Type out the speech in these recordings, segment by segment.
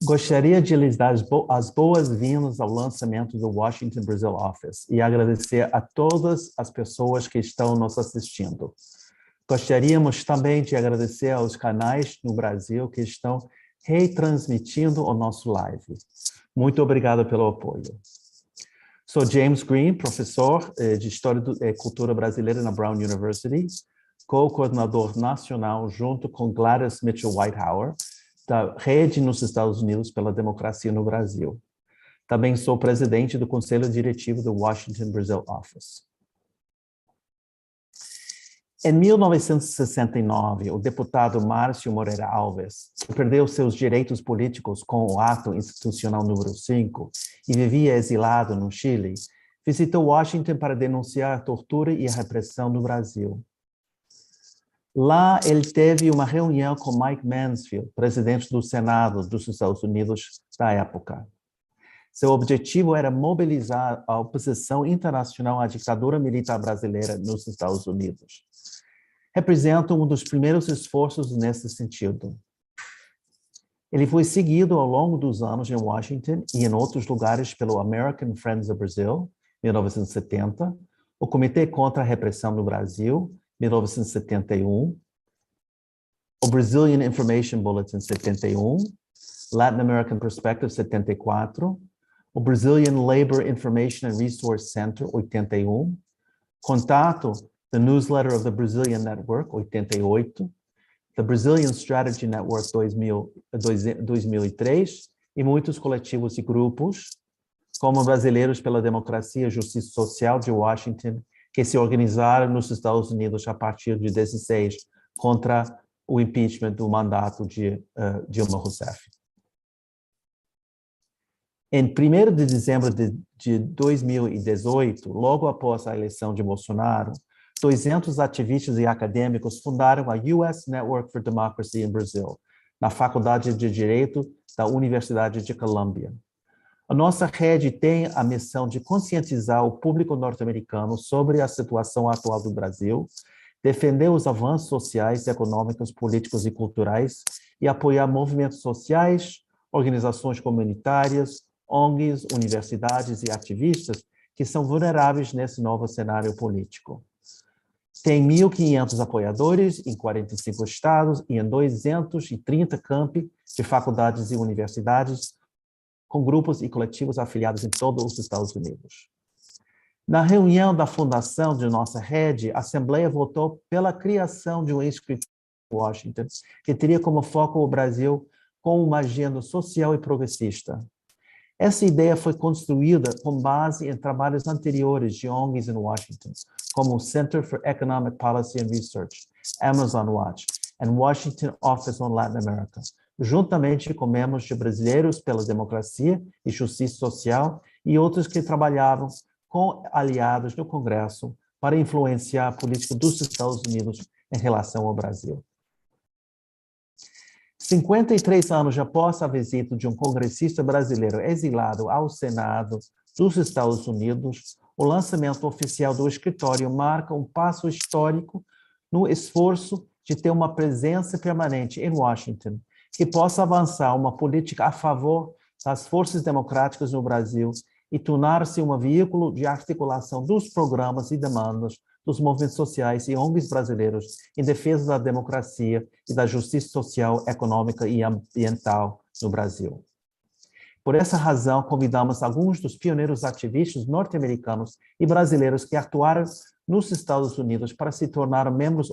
Gostaria de lhes dar as boas-vindas ao lançamento do Washington Brazil Office e agradecer a todas as pessoas que estão nos assistindo. Gostaríamos também de agradecer aos canais no Brasil que estão retransmitindo o nosso live. Muito obrigado pelo apoio. Sou James Green, professor de História e Cultura Brasileira na Brown University, co-coordenador nacional junto com Gladys Mitchell-Whitehauer, da Rede nos Estados Unidos pela Democracia no Brasil. Também sou presidente do Conselho Diretivo do Washington Brazil Office. Em 1969, o deputado Márcio Moreira Alves, que perdeu seus direitos políticos com o Ato Institucional número 5 e vivia exilado no Chile, visitou Washington para denunciar a tortura e a repressão no Brasil. Lá, ele teve uma reunião com Mike Mansfield, presidente do Senado dos Estados Unidos da época. Seu objetivo era mobilizar a oposição internacional à ditadura militar brasileira nos Estados Unidos. Representa um dos primeiros esforços nesse sentido. Ele foi seguido ao longo dos anos em Washington e em outros lugares pelo American Friends of Brazil, 1970, o Comitê contra a Repressão no Brasil, 1971, o Brazilian Information Bulletin, 71, Latin American Perspective, 74, o Brazilian Labor Information and Resource Center, 81, Contato, The Newsletter of the Brazilian Network, 88, The Brazilian Strategy Network, 2003, e muitos coletivos e grupos, como Brasileiros pela Democracia e Justiça Social de Washington, que se organizaram nos Estados Unidos a partir de 16 contra o impeachment do mandato de Dilma Rousseff. Em 1º de dezembro de 2018, logo após a eleição de Bolsonaro, 200 ativistas e acadêmicos fundaram a US Network for Democracy in Brazil, na Faculdade de Direito da Universidade de Columbia. A nossa rede tem a missão de conscientizar o público norte-americano sobre a situação atual do Brasil, defender os avanços sociais, econômicos, políticos e culturais e apoiar movimentos sociais, organizações comunitárias, ONGs, universidades e ativistas que são vulneráveis nesse novo cenário político. Tem 1.500 apoiadores em 45 estados e em 230 campi de faculdades e universidades, com grupos e coletivos afiliados em todos os Estados Unidos. Na reunião da fundação de nossa rede, a Assembleia votou pela criação de um escritório em Washington, que teria como foco o Brasil com uma agenda social e progressista. Essa ideia foi construída com base em trabalhos anteriores de ONGs em Washington, como o Center for Economic Policy and Research, Amazon Watch, e Washington Office on Latin America, juntamente com membros de Brasileiros pela Democracia e Justiça Social e outros que trabalhavam com aliados no Congresso para influenciar a política dos Estados Unidos em relação ao Brasil. 53 anos após a visita de um congressista brasileiro exilado ao Senado dos Estados Unidos, o lançamento oficial do escritório marca um passo histórico no esforço de ter uma presença permanente em Washington, que possa avançar uma política a favor das forças democráticas no Brasil e tornar-se um veículo de articulação dos programas e demandas dos movimentos sociais e ONGs brasileiros em defesa da democracia e da justiça social, econômica e ambiental no Brasil. Por essa razão, convidamos alguns dos pioneiros ativistas norte-americanos e brasileiros que atuaram nos Estados Unidos para se tornar membros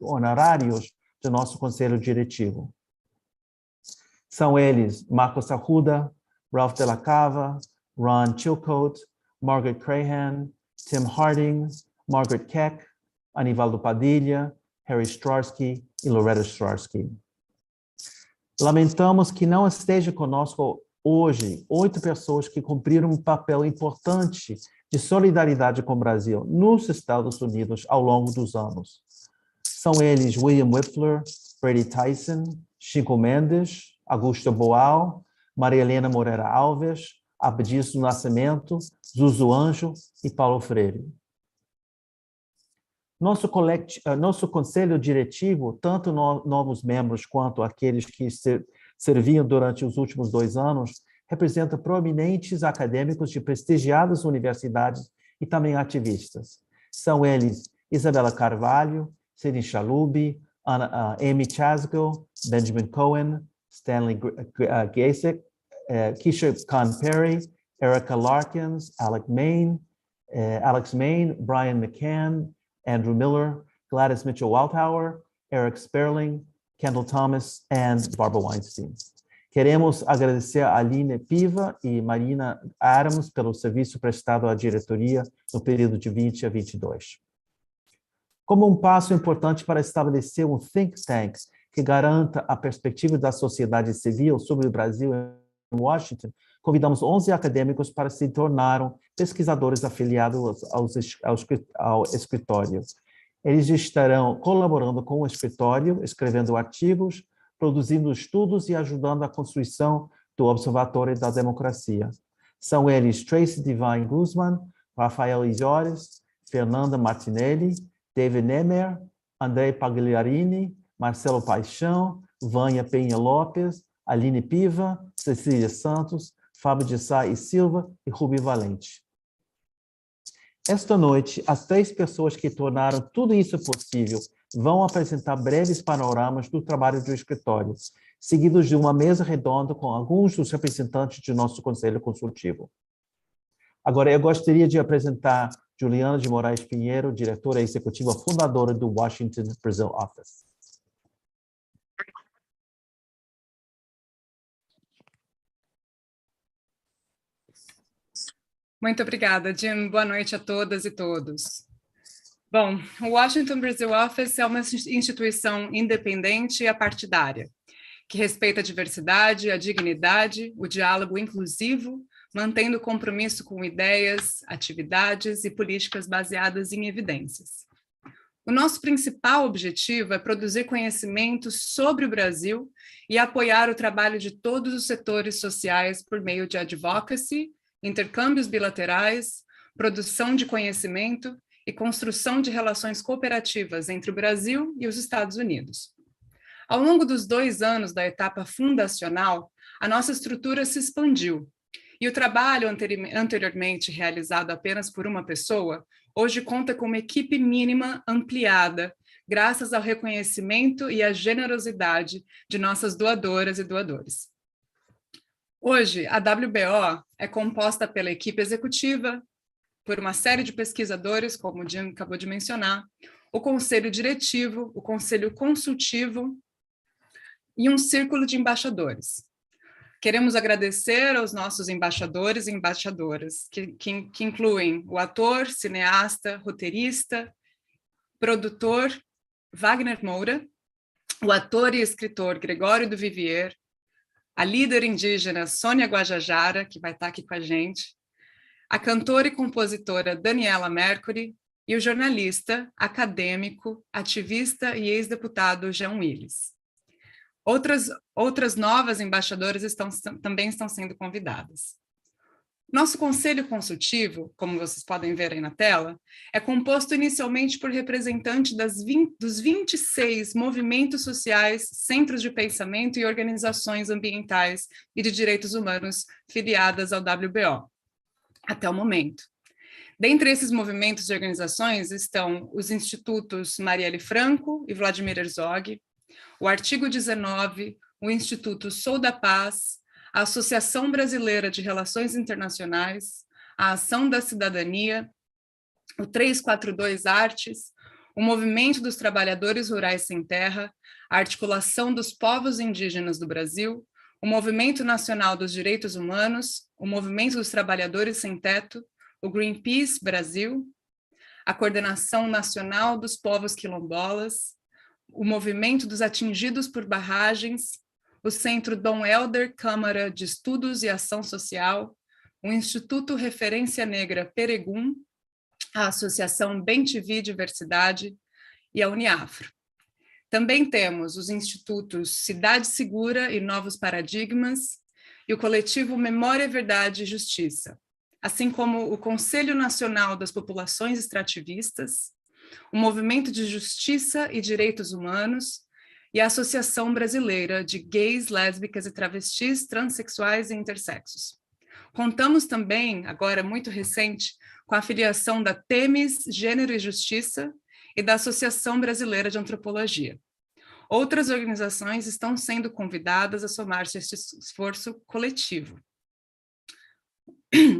honorários do nosso Conselho Diretivo. São eles Marcos Arruda, Ralph Della Cava, Ron Chilcote, Margaret Crahan, Tim Harding, Margaret Keck, Anivaldo Padilha, Harry Strarsky e Loretta Strarsky. Lamentamos que não esteja conosco hoje 8 pessoas que cumpriram um papel importante de solidariedade com o Brasil nos Estados Unidos ao longo dos anos. São eles William Wipfler, Brady Tyson, Chico Mendes, Augusto Boal, Maria Helena Moreira Alves, Abdias do Nascimento, Zuzu Anjo e Paulo Freire. Nosso conselho diretivo, tanto novos membros quanto aqueles que serviam durante os últimos 2 anos, representa proeminentes acadêmicos de prestigiadas universidades e também ativistas. São eles Isabella Carvalho, Sidney Chalub, Amy Chasgo, Benjamin Cohen, Stanley Gasek, Keisha Khan Perry, Erica Larkins, Alex Main, Brian McCann, Andrew Miller, Gladys Mitchell-Waldhauer, Eric Sperling, Kendall Thomas, and Barbara Weinstein. Queremos agradecer a Aline Piva e Marina Adams pelo serviço prestado à diretoria no período de 20 a 22. Como um passo importante para estabelecer um think tank que garanta a perspectiva da sociedade civil sobre o Brasil em Washington, convidamos 11 acadêmicos para se tornarem pesquisadores afiliados ao escritório. Eles estarão colaborando com o escritório, escrevendo artigos, produzindo estudos e ajudando a construção do Observatório da Democracia. São eles Tracy Divine Guzman, Rafael Izores, Fernanda Martinelli, David Nemer, André Pagliarini, Marcelo Paixão, Vânia Penha Lopes, Aline Piva, Cecília Santos, Fábio de Sá e Silva e Rubi Valente. Esta noite, as 3 pessoas que tornaram tudo isso possível vão apresentar breves panoramas do trabalho do escritório, seguidos de uma mesa redonda com alguns dos representantes de nosso Conselho Consultivo. Agora, eu gostaria de apresentar Juliana de Moraes Pinheiro, diretora executiva fundadora do Washington Brazil Office. Muito obrigada, Jim. Boa noite a todas e todos. Bom, o Washington Brazil Office é uma instituição independente e apartidária, que respeita a diversidade, a dignidade, o diálogo inclusivo, mantendo compromisso com ideias, atividades e políticas baseadas em evidências. O nosso principal objetivo é produzir conhecimento sobre o Brasil e apoiar o trabalho de todos os setores sociais por meio de advocacy, intercâmbios bilaterais, produção de conhecimento e construção de relações cooperativas entre o Brasil e os Estados Unidos. Ao longo dos 2 anos da etapa fundacional, a nossa estrutura se expandiu, e o trabalho anteriormente realizado apenas por uma pessoa, hoje conta com uma equipe mínima ampliada, graças ao reconhecimento e à generosidade de nossas doadoras e doadores. Hoje, a WBO é composta pela equipe executiva, por uma série de pesquisadores, como o Jim acabou de mencionar, o conselho diretivo, o conselho consultivo e um círculo de embaixadores. Queremos agradecer aos nossos embaixadores e embaixadoras, que incluem o ator, cineasta, roteirista, produtor Wagner Moura, o ator e escritor Gregório do Vivier, a líder indígena Sônia Guajajara, que vai estar aqui com a gente, a cantora e compositora Daniela Mercury e o jornalista, acadêmico, ativista e ex-deputado Jean Willis. Outras novas embaixadoras também estão sendo convidadas. Nosso conselho consultivo, como vocês podem ver aí na tela, é composto inicialmente por representantes dos 26 movimentos sociais, centros de pensamento e organizações ambientais e de direitos humanos filiadas ao WBO, até o momento. Dentre esses movimentos e organizações estão os institutos Marielle Franco e Vladimir Herzog, o Artigo 19, o Instituto Sou da Paz, a Associação Brasileira de Relações Internacionais, a Ação da Cidadania, o 342 Artes, o Movimento dos Trabalhadores Rurais Sem Terra, a Articulação dos Povos Indígenas do Brasil, o Movimento Nacional dos Direitos Humanos, o Movimento dos Trabalhadores Sem Teto, o Greenpeace Brasil, a Coordenação Nacional dos Povos Quilombolas, o Movimento dos Atingidos por Barragens, o Centro Dom Helder Câmara de Estudos e Ação Social, o Instituto Referência Negra Peregum, a Associação Bem-TV Diversidade e a Uniafro. Também temos os institutos Cidade Segura e Novos Paradigmas e o coletivo Memória, Verdade e Justiça, assim como o Conselho Nacional das Populações Extrativistas, o Movimento de Justiça e Direitos Humanos e a Associação Brasileira de Gays, Lésbicas e Travestis, Transsexuais e Intersexos. Contamos também, agora muito recente, com a filiação da Temis Gênero e Justiça e da Associação Brasileira de Antropologia. Outras organizações estão sendo convidadas a somar-se a este esforço coletivo.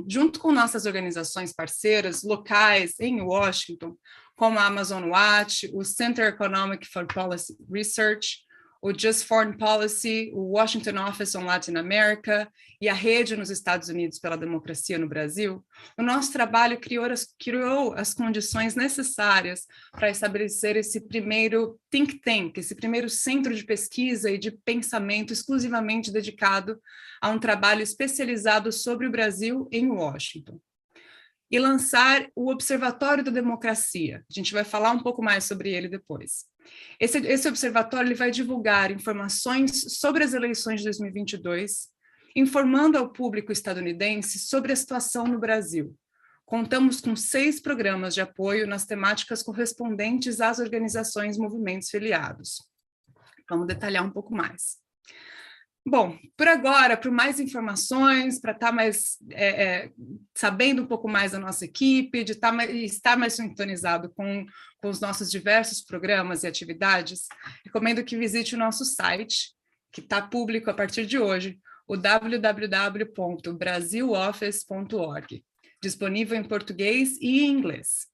Junto com nossas organizações parceiras locais em Washington, como a Amazon Watch, o Center Economic for Policy Research, o Just Foreign Policy, o Washington Office on Latin America e a Rede nos Estados Unidos pela Democracia no Brasil, o nosso trabalho criou as condições necessárias para estabelecer esse primeiro think tank, esse primeiro centro de pesquisa e de pensamento exclusivamente dedicado a um trabalho especializado sobre o Brasil em Washington. E lançar o Observatório da Democracia. A gente vai falar um pouco mais sobre ele depois. Esse observatório ele vai divulgar informações sobre as eleições de 2022, informando ao público estadunidense sobre a situação no Brasil. Contamos com 6 programas de apoio nas temáticas correspondentes às organizações e movimentos filiados. Vamos detalhar um pouco mais. Bom, por agora, para mais informações, para estar mais sabendo um pouco mais da nossa equipe, de estar mais sintonizado com os nossos diversos programas e atividades, recomendo que visite o nosso site, que está público a partir de hoje, o www.brasiloffice.org, disponível em português e em inglês.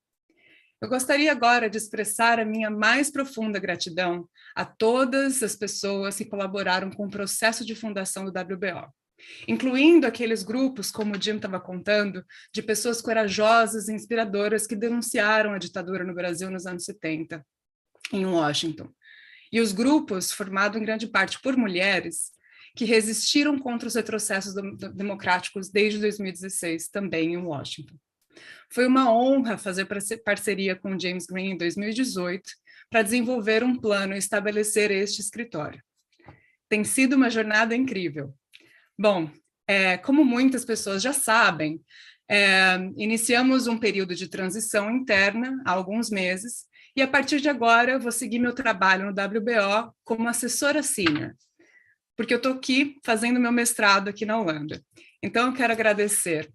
Eu gostaria agora de expressar a minha mais profunda gratidão a todas as pessoas que colaboraram com o processo de fundação do WBO, incluindo aqueles grupos, como o Jim estava contando, de pessoas corajosas e inspiradoras que denunciaram a ditadura no Brasil nos anos 70, em Washington. E os grupos, formados em grande parte por mulheres, que resistiram contra os retrocessos democráticos desde 2016, também em Washington. Foi uma honra fazer parceria com o James Green em 2018 para desenvolver um plano e estabelecer este escritório. Tem sido uma jornada incrível. Bom, como muitas pessoas já sabem, iniciamos um período de transição interna há alguns meses e a partir de agora eu vou seguir meu trabalho no WBO como assessora sênior, porque eu estou aqui fazendo meu mestrado aqui na Holanda. Então eu quero agradecer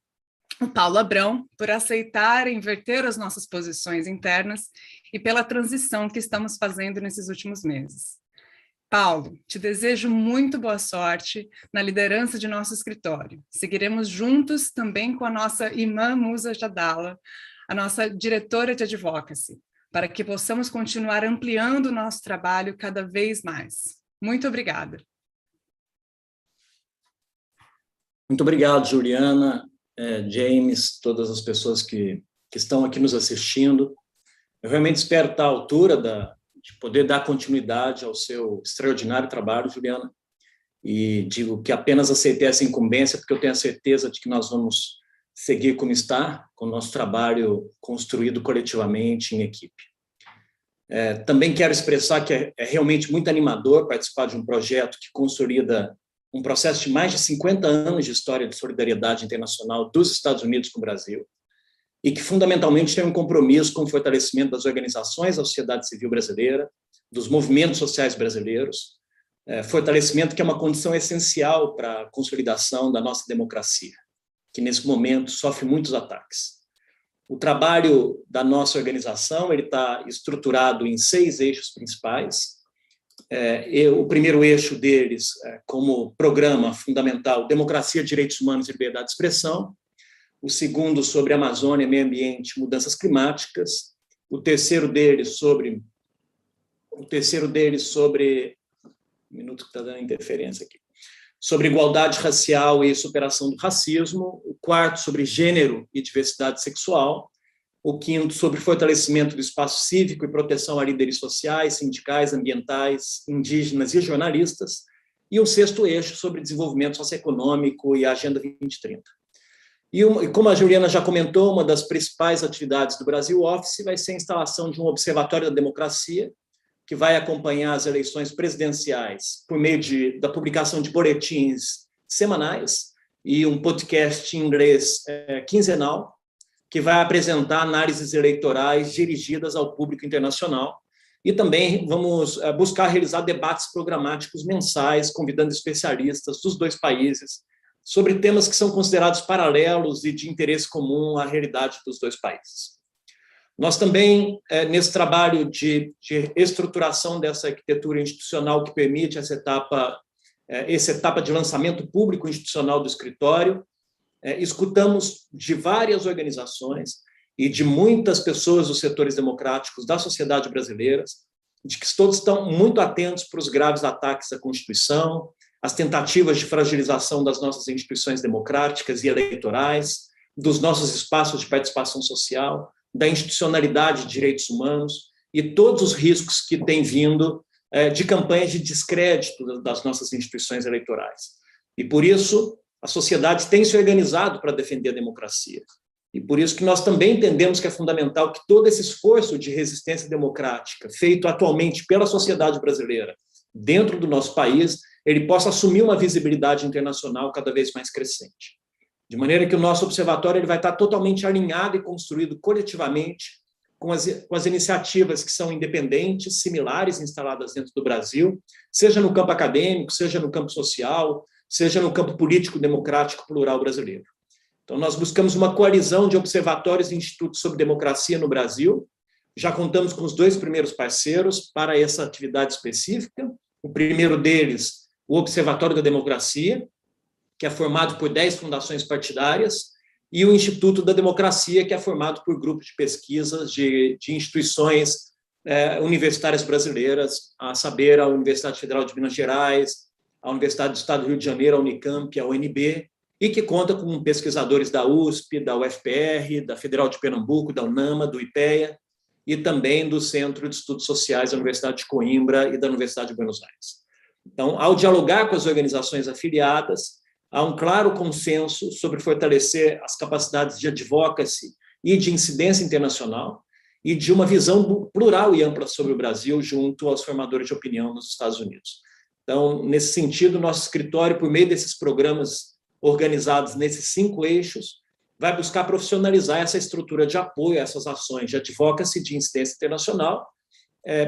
o Paulo Abrão por aceitar inverter as nossas posições internas e pela transição que estamos fazendo nesses últimos meses. Paulo, te desejo muito boa sorte na liderança de nosso escritório. Seguiremos juntos também com a nossa irmã Musa Jadala, a nossa diretora de advocacy, para que possamos continuar ampliando o nosso trabalho cada vez mais. Muito obrigada. Muito obrigado, Juliana. James, todas as pessoas que estão aqui nos assistindo. Eu realmente espero estar à altura de poder dar continuidade ao seu extraordinário trabalho, Juliana, e digo que apenas aceitei essa incumbência porque eu tenho a certeza de que nós vamos seguir como está, com o nosso trabalho construído coletivamente em equipe. Também quero expressar que é realmente muito animador participar de um projeto que consolida um processo de mais de 50 anos de história de solidariedade internacional dos Estados Unidos com o Brasil e que, fundamentalmente, tem um compromisso com o fortalecimento das organizações da sociedade civil brasileira, dos movimentos sociais brasileiros, fortalecimento que é uma condição essencial para a consolidação da nossa democracia, que, nesse momento, sofre muitos ataques. O trabalho da nossa organização está estruturado em 6 eixos principais. O primeiro eixo deles, como programa fundamental, Democracia, Direitos Humanos e Liberdade de Expressão. O segundo, sobre Amazônia, Meio Ambiente e Mudanças Climáticas. O terceiro deles sobre... Um minuto que está dando interferência aqui. Sobre igualdade racial e superação do racismo. O quarto, sobre gênero e diversidade sexual. O quinto, sobre fortalecimento do espaço cívico e proteção a líderes sociais, sindicais, ambientais, indígenas e jornalistas. E o sexto eixo, sobre desenvolvimento socioeconômico e a Agenda 2030. E como a Juliana já comentou, uma das principais atividades do Brasil Office vai ser a instalação de um observatório da democracia, que vai acompanhar as eleições presidenciais por meio da publicação de boletins semanais e um podcast em inglês quinzenal, que vai apresentar análises eleitorais dirigidas ao público internacional e também vamos buscar realizar debates programáticos mensais, convidando especialistas dos dois países sobre temas que são considerados paralelos e de interesse comum à realidade dos dois países. Nós também, nesse trabalho de estruturação dessa arquitetura institucional que permite essa etapa de lançamento público institucional do escritório, escutamos de várias organizações e de muitas pessoas dos setores democráticos da sociedade brasileira, de que todos estão muito atentos para os graves ataques à Constituição, as tentativas de fragilização das nossas instituições democráticas e eleitorais, dos nossos espaços de participação social, da institucionalidade de direitos humanos e todos os riscos que têm vindo de campanhas de descrédito das nossas instituições eleitorais. E, por isso, a sociedade tem se organizado para defender a democracia. E por isso que nós também entendemos que é fundamental que todo esse esforço de resistência democrática feito atualmente pela sociedade brasileira dentro do nosso país, ele possa assumir uma visibilidade internacional cada vez mais crescente. De maneira que o nosso observatório ele vai estar totalmente alinhado e construído coletivamente com as iniciativas que são independentes, similares, instaladas dentro do Brasil, seja no campo acadêmico, seja no campo social, seja no campo político, democrático, plural brasileiro. Então, nós buscamos uma coalizão de observatórios e institutos sobre democracia no Brasil. Já contamos com os 2 primeiros parceiros para essa atividade específica. O primeiro deles, o Observatório da Democracia, que é formado por 10 fundações partidárias, e o Instituto da Democracia, que é formado por grupos de pesquisas de instituições universitárias brasileiras, a saber, a Universidade Federal de Minas Gerais, a Universidade do Estado do Rio de Janeiro, a Unicamp, a UNB, e que conta com pesquisadores da USP, da UFPR, da Federal de Pernambuco, da UNAMA, do IPEA, e também do Centro de Estudos Sociais da Universidade de Coimbra e da Universidade de Buenos Aires. Então, ao dialogar com as organizações afiliadas, há um claro consenso sobre fortalecer as capacidades de advocacy e de incidência internacional e de uma visão plural e ampla sobre o Brasil junto aos formadores de opinião nos Estados Unidos. Então, nesse sentido, nosso escritório, por meio desses programas organizados nesses 5 eixos, vai buscar profissionalizar essa estrutura de apoio a essas ações de advocacy de incidência internacional,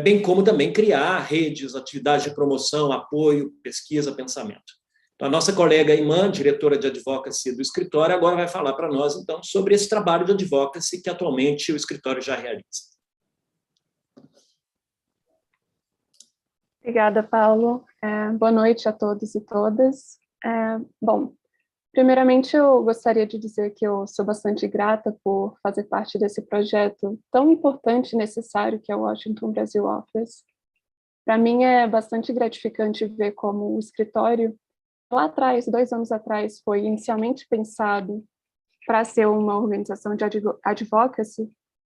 bem como também criar redes, atividades de promoção, apoio, pesquisa, pensamento. Então, a nossa colega Imã, diretora de advocacy do escritório, agora vai falar para nós, então, sobre esse trabalho de advocacy que atualmente o escritório já realiza. Obrigada, Paulo. Boa noite a todos e todas. Bom, primeiramente eu gostaria de dizer que eu sou bastante grata por fazer parte desse projeto tão importante e necessário que é o Washington Brasil Office. Para mim é bastante gratificante ver como o escritório, lá atrás, 2 anos atrás, foi inicialmente pensado para ser uma organização de advocacy,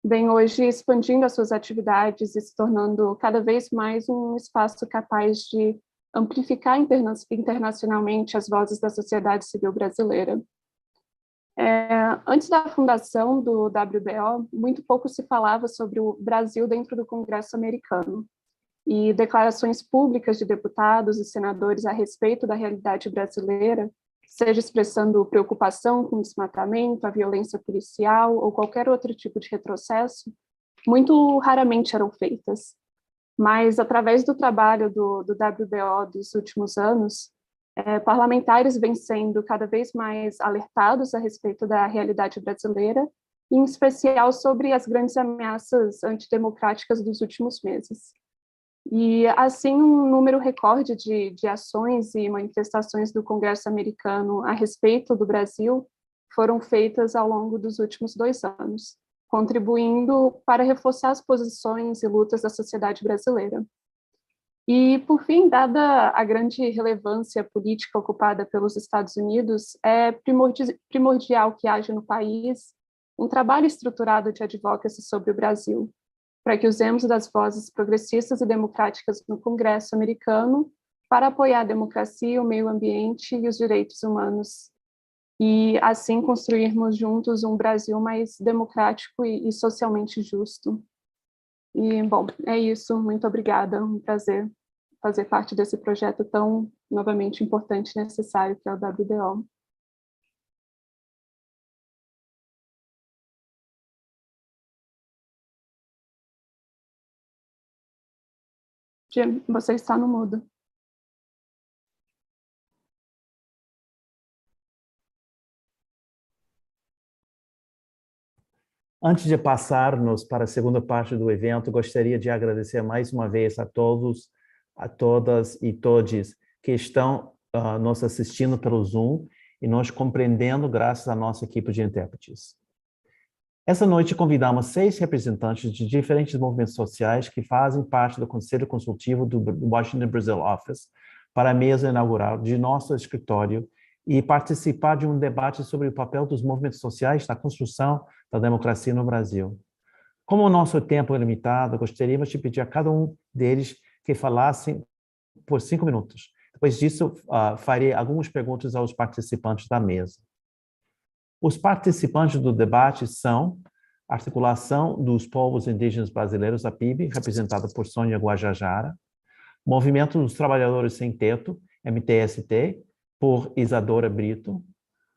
vem hoje expandindo as suas atividades e se tornando cada vez mais um espaço capaz de amplificar internacionalmente as vozes da sociedade civil brasileira. Antes da fundação do WBO, muito pouco se falava sobre o Brasil dentro do Congresso americano, e declarações públicas de deputados e senadores a respeito da realidade brasileira, seja expressando preocupação com o desmatamento, a violência policial ou qualquer outro tipo de retrocesso, muito raramente eram feitas. Mas, através do trabalho do WBO dos últimos anos, parlamentares vêm sendo cada vez mais alertados a respeito da realidade brasileira, em especial sobre as grandes ameaças antidemocráticas dos últimos meses. E, assim, um número recorde de ações e manifestações do Congresso americano a respeito do Brasil foram feitas ao longo dos últimos 2 anos, contribuindo para reforçar as posições e lutas da sociedade brasileira. E, por fim, dada a grande relevância política ocupada pelos Estados Unidos, é primordial que haja no país um trabalho estruturado de advocacy sobre o Brasil, para que usemos das vozes progressistas e democráticas no Congresso americano para apoiar a democracia, o meio ambiente e os direitos humanos, e assim construirmos juntos um Brasil mais democrático e socialmente justo. E, bom, é isso. Muito obrigada. Um prazer fazer parte desse projeto tão, novamente, importante e necessário que é o WBO. Jim, você está no mudo. Antes de passarmos para a segunda parte do evento, gostaria de agradecer mais uma vez a todos, a todas e todes que estão nos assistindo pelo Zoom e nos compreendendo graças à nossa equipe de intérpretes. Essa noite convidamos 6 representantes de diferentes movimentos sociais que fazem parte do Conselho Consultivo do Washington Brazil Office para a mesa inaugural de nosso escritório e participar de um debate sobre o papel dos movimentos sociais na construção da democracia no Brasil. Como o nosso tempo é limitado, gostaríamos de pedir a cada um deles que falassem por 5 minutos. Depois disso, farei algumas perguntas aos participantes da mesa. Os participantes do debate são a Articulação dos Povos Indígenas Brasileiros, a PIB, representada por Sônia Guajajara, Movimento dos Trabalhadores Sem Teto, MTST, por Isadora Brito,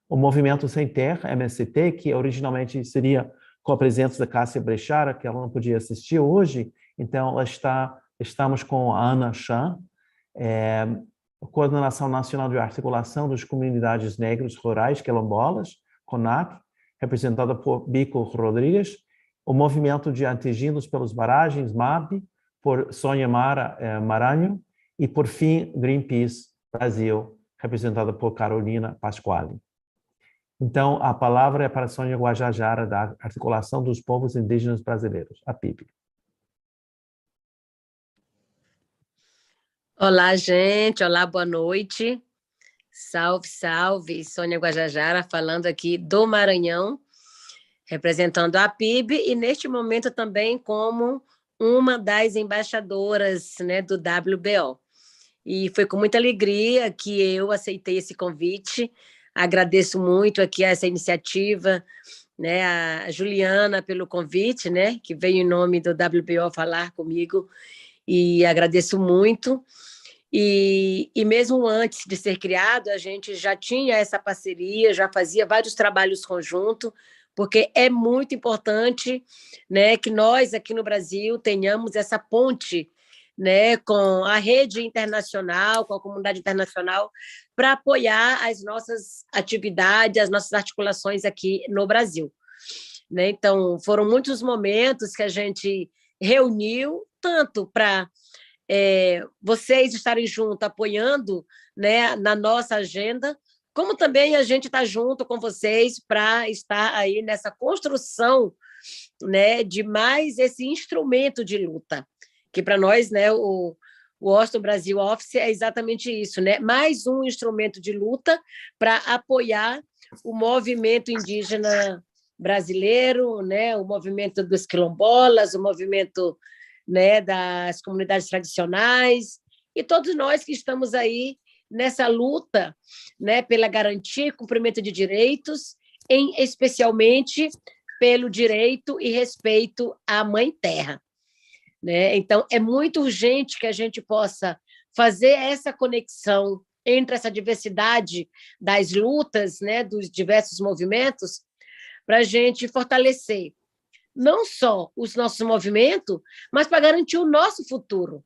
o Movimento Sem Terra, MST, que originalmente seria com a presença da Cássia Brechara, que ela não podia assistir hoje, então estamos com a Ana Chan, a Coordenação Nacional de Articulação das Comunidades Negras Rurais Quilombolas, CONAC, representada por Bico Rodrigues, o Movimento de Atingidos pelas Barragens, MAB, por Sônia Maranhão, e, por fim, Greenpeace Brasil, representada por Carolina Pasquale. Então, a palavra é para Sônia Guajajara, da Articulação dos Povos Indígenas Brasileiros, a PIB. Olá, gente. Olá, boa noite. Salve, salve. Sônia Guajajara, falando aqui do Maranhão, representando a PIB e, neste momento, também como uma das embaixadoras, né, do WBO. E foi com muita alegria que eu aceitei esse convite. Agradeço muito aqui essa iniciativa, né, a Juliana pelo convite, né, que veio em nome do WBO falar comigo, e agradeço muito. E mesmo antes de ser criado, a gente já tinha essa parceria, já fazia vários trabalhos conjuntos, porque é muito importante, né, que nós aqui no Brasil tenhamos essa ponte, né, com a rede internacional, com a comunidade internacional, para apoiar as nossas atividades, as nossas articulações aqui no Brasil. Né? Então, foram muitos momentos que a gente reuniu, tanto para vocês estarem juntos, apoiando, né, na nossa agenda, como também a gente está junto com vocês para estar aí nessa construção, né, de mais esse instrumento de luta, que para nós, né, o Washington Brazil Office é exatamente isso, né? Mais um instrumento de luta para apoiar o movimento indígena brasileiro, né? O movimento dos quilombolas, o movimento, né, das comunidades tradicionais, e todos nós que estamos aí nessa luta, né, pela garantia e cumprimento de direitos, especialmente pelo direito e respeito à Mãe Terra. Né? Então, é muito urgente que a gente possa fazer essa conexão entre essa diversidade das lutas, né, dos diversos movimentos, para a gente fortalecer não só os nossos movimentos, mas para garantir o nosso futuro.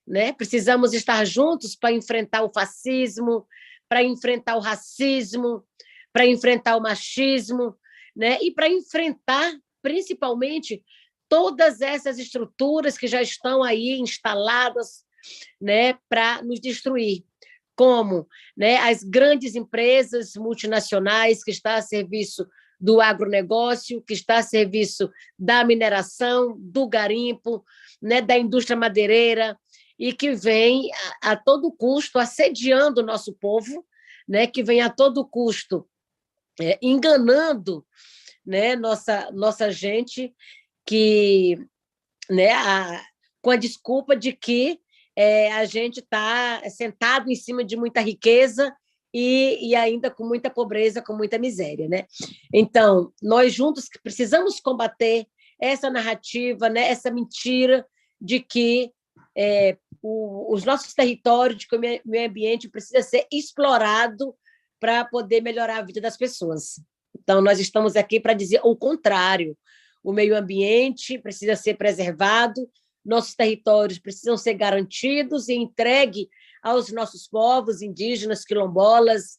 Né? Precisamos estar juntos para enfrentar o fascismo, para enfrentar o racismo, para enfrentar o machismo, né? E para enfrentar, principalmente, todas essas estruturas que já estão aí instaladas, né, para nos destruir, como, né, as grandes empresas multinacionais que estão a serviço do agronegócio, que está a serviço da mineração, do garimpo, né, da indústria madeireira, e que vem a todo custo assediando o nosso povo, né, que vem a todo custo enganando, né, nossa gente, que, né, com a desculpa de que a gente está sentado em cima de muita riqueza e ainda com muita pobreza, com muita miséria. Né? Então, nós juntos precisamos combater essa narrativa, né, essa mentira de que os nossos territórios, de que o meio ambiente precisa ser explorado para poder melhorar a vida das pessoas. Então, nós estamos aqui para dizer o contrário. O meio ambiente precisa ser preservado, nossos territórios precisam ser garantidos e entregue aos nossos povos indígenas, quilombolas,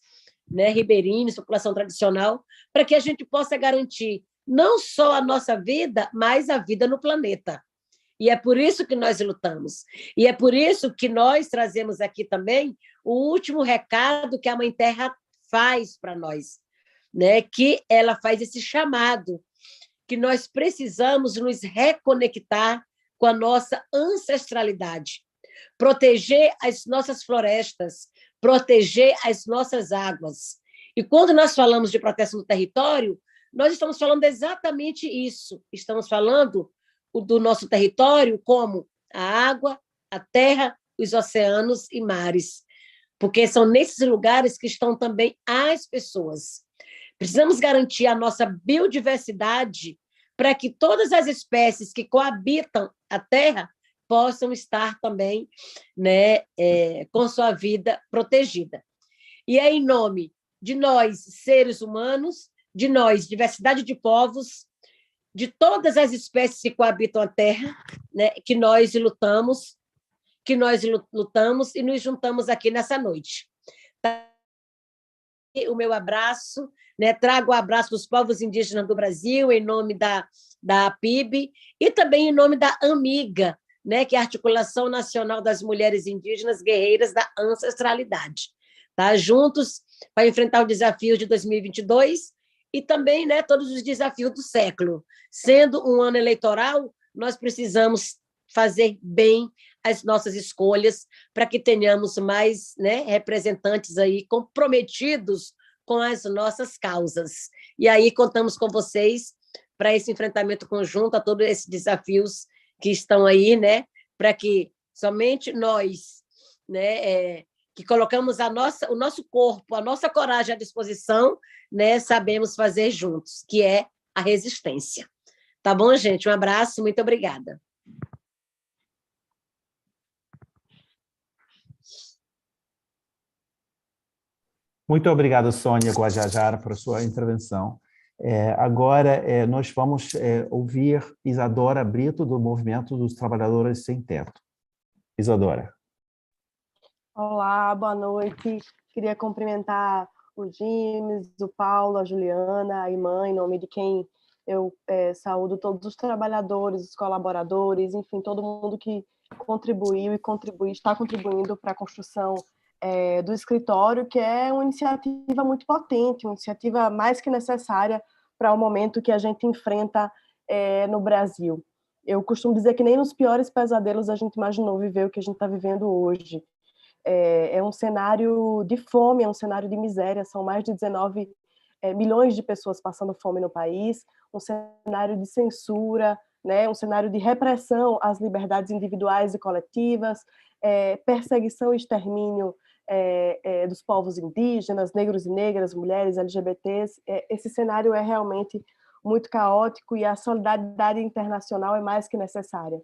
né, ribeirinhos, população tradicional, para que a gente possa garantir não só a nossa vida, mas a vida no planeta. E é por isso que nós lutamos. E é por isso que nós trazemos aqui também o último recado que a Mãe Terra faz para nós, né? Que ela faz esse chamado, que nós precisamos nos reconectar com a nossa ancestralidade, proteger as nossas florestas, proteger as nossas águas. E quando nós falamos de proteção do território, nós estamos falando exatamente isso. Estamos falando do nosso território como a água, a terra, os oceanos e mares, porque são nesses lugares que estão também as pessoas. Precisamos garantir a nossa biodiversidade para que todas as espécies que coabitam a terra possam estar também, né, com sua vida protegida. E é em nome de nós, seres humanos, de nós, diversidade de povos, de todas as espécies que coabitam a terra, né, que nós lutamos e nos juntamos aqui nessa noite. O meu abraço, né, trago o abraço dos povos indígenas do Brasil, em nome da APIB, e também em nome da AMIGA, né, que é a Articulação Nacional das Mulheres Indígenas Guerreiras da Ancestralidade. Tá? Juntos para enfrentar o desafio de 2022 e também, né, todos os desafios do século. Sendo um ano eleitoral, nós precisamos fazer bem as nossas escolhas para que tenhamos mais, né, representantes aí comprometidos com as nossas causas. E aí contamos com vocês para esse enfrentamento conjunto a todos esses desafios que estão aí, né, para que somente nós, né, que colocamos o nosso corpo, a nossa coragem à disposição, né, sabemos fazer juntos, que é a resistência. Tá bom, gente? Um abraço, muito obrigada. Muito obrigado, Sônia Guajajara, por sua intervenção. Agora, nós vamos ouvir Isadora Brito, do Movimento dos Trabalhadores Sem Teto. Isadora. Olá, boa noite. Queria cumprimentar o James, o Paulo, a Juliana, a Imã, em nome de quem eu saúdo todos os trabalhadores, os colaboradores, enfim, todo mundo que contribuiu e está contribuindo para a construção do escritório, que é uma iniciativa muito potente, uma iniciativa mais que necessária para o momento que a gente enfrenta no Brasil. Eu costumo dizer que nem nos piores pesadelos a gente imaginou viver o que a gente está vivendo hoje. É um cenário de fome, é um cenário de miséria, são mais de 19 milhões de pessoas passando fome no país, um cenário de censura, né, um cenário de repressão às liberdades individuais e coletivas, perseguição e extermínio dos povos indígenas, negros e negras, mulheres, LGBTs. Esse cenário é realmente muito caótico e a solidariedade internacional é mais que necessária.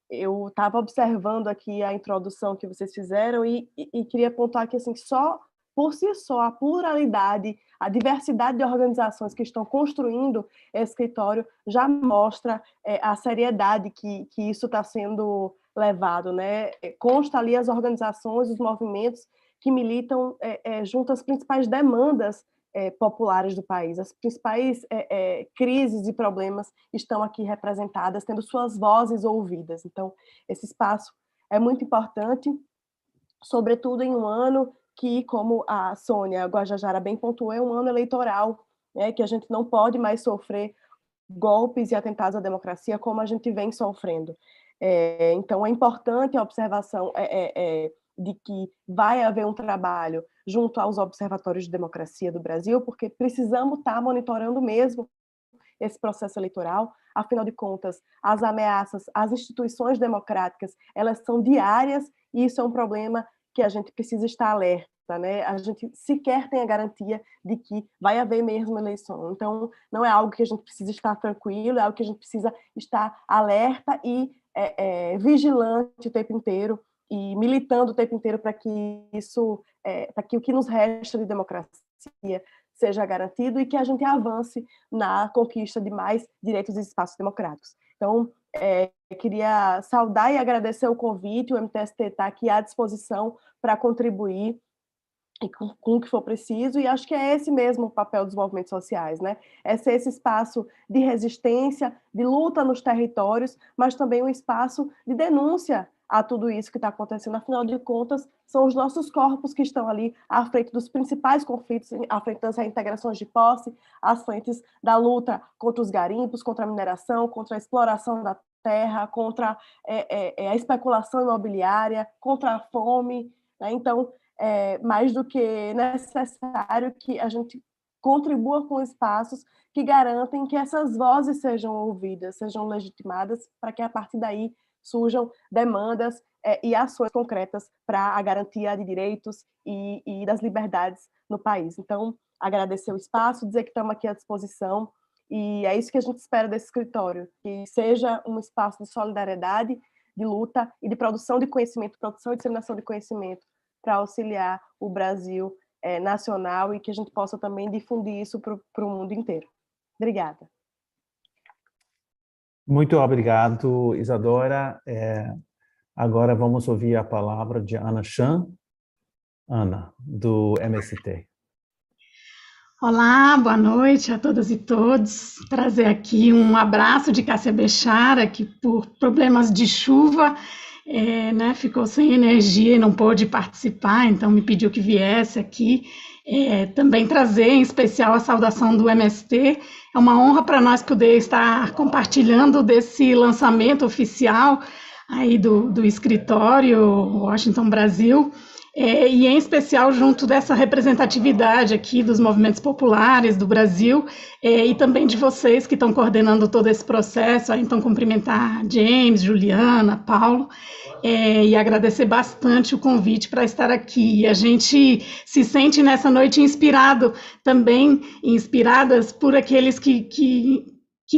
Eu estava observando aqui a introdução que vocês fizeram e queria pontuar que, assim, só por si só, a pluralidade, a diversidade de organizações que estão construindo esse escritório já mostra a seriedade que isso está sendo levado, né? Consta ali as organizações, os movimentos que militam junto às principais demandas populares do país. As principais crises e problemas estão aqui representadas, tendo suas vozes ouvidas. Então, esse espaço é muito importante, sobretudo em um ano que, como a Sônia Guajajara bem pontuou, é um ano eleitoral, né, que a gente não pode mais sofrer golpes e atentados à democracia como a gente vem sofrendo. Então, é importante a observação de que vai haver um trabalho junto aos observatórios de democracia do Brasil, porque precisamos estar monitorando mesmo esse processo eleitoral. Afinal de contas, as ameaças às instituições democráticas, elas são diárias, e isso é um problema que a gente precisa estar alerta, né? A gente sequer tem a garantia de que vai haver mesmo eleição. Então, não é algo que a gente precisa estar tranquilo, é algo que a gente precisa estar alerta e vigilante o tempo inteiro e militando o tempo inteiro para que isso, para que o que nos resta de democracia seja garantido e que a gente avance na conquista de mais direitos e espaços democráticos. Então, queria saudar e agradecer o convite, o MTST está aqui à disposição para contribuir e com o que for preciso, e acho que é esse mesmo o papel dos movimentos sociais, né? É ser esse espaço de resistência, de luta nos territórios, mas também um espaço de denúncia a tudo isso que está acontecendo. Afinal de contas, são os nossos corpos que estão ali à frente dos principais conflitos, à frente das reintegrações de posse, às frentes da luta contra os garimpos, contra a mineração, contra a exploração da terra, contra a especulação imobiliária, contra a fome, né? Então, mais do que necessário que a gente contribua com espaços que garantem que essas vozes sejam ouvidas, sejam legitimadas, para que a partir daí surjam demandas e ações concretas para a garantia de direitos e das liberdades no país. Então, agradecer o espaço, dizer que estamos aqui à disposição, e é isso que a gente espera desse escritório, que seja um espaço de solidariedade, de luta e de produção de conhecimento, produção e disseminação de conhecimento, para auxiliar o Brasil nacional, e que a gente possa também difundir isso para o mundo inteiro. Obrigada. Muito obrigado, Isadora. Agora vamos ouvir a palavra de Ana Chan, Ana, do MST. Olá, boa noite a todas e todos. Trazer aqui um abraço de Cássia Bechara, que por problemas de chuva ficou sem energia e não pôde participar, então me pediu que viesse aqui. Também trazer em especial a saudação do MST. É uma honra para nós poder estar compartilhando desse lançamento oficial aí do escritório Washington Brasil, e em especial junto dessa representatividade aqui dos movimentos populares do Brasil, e também de vocês que estão coordenando todo esse processo. Então, cumprimentar James, Juliana, Paulo, e agradecer bastante o convite para estar aqui. A gente se sente nessa noite inspiradas por aqueles que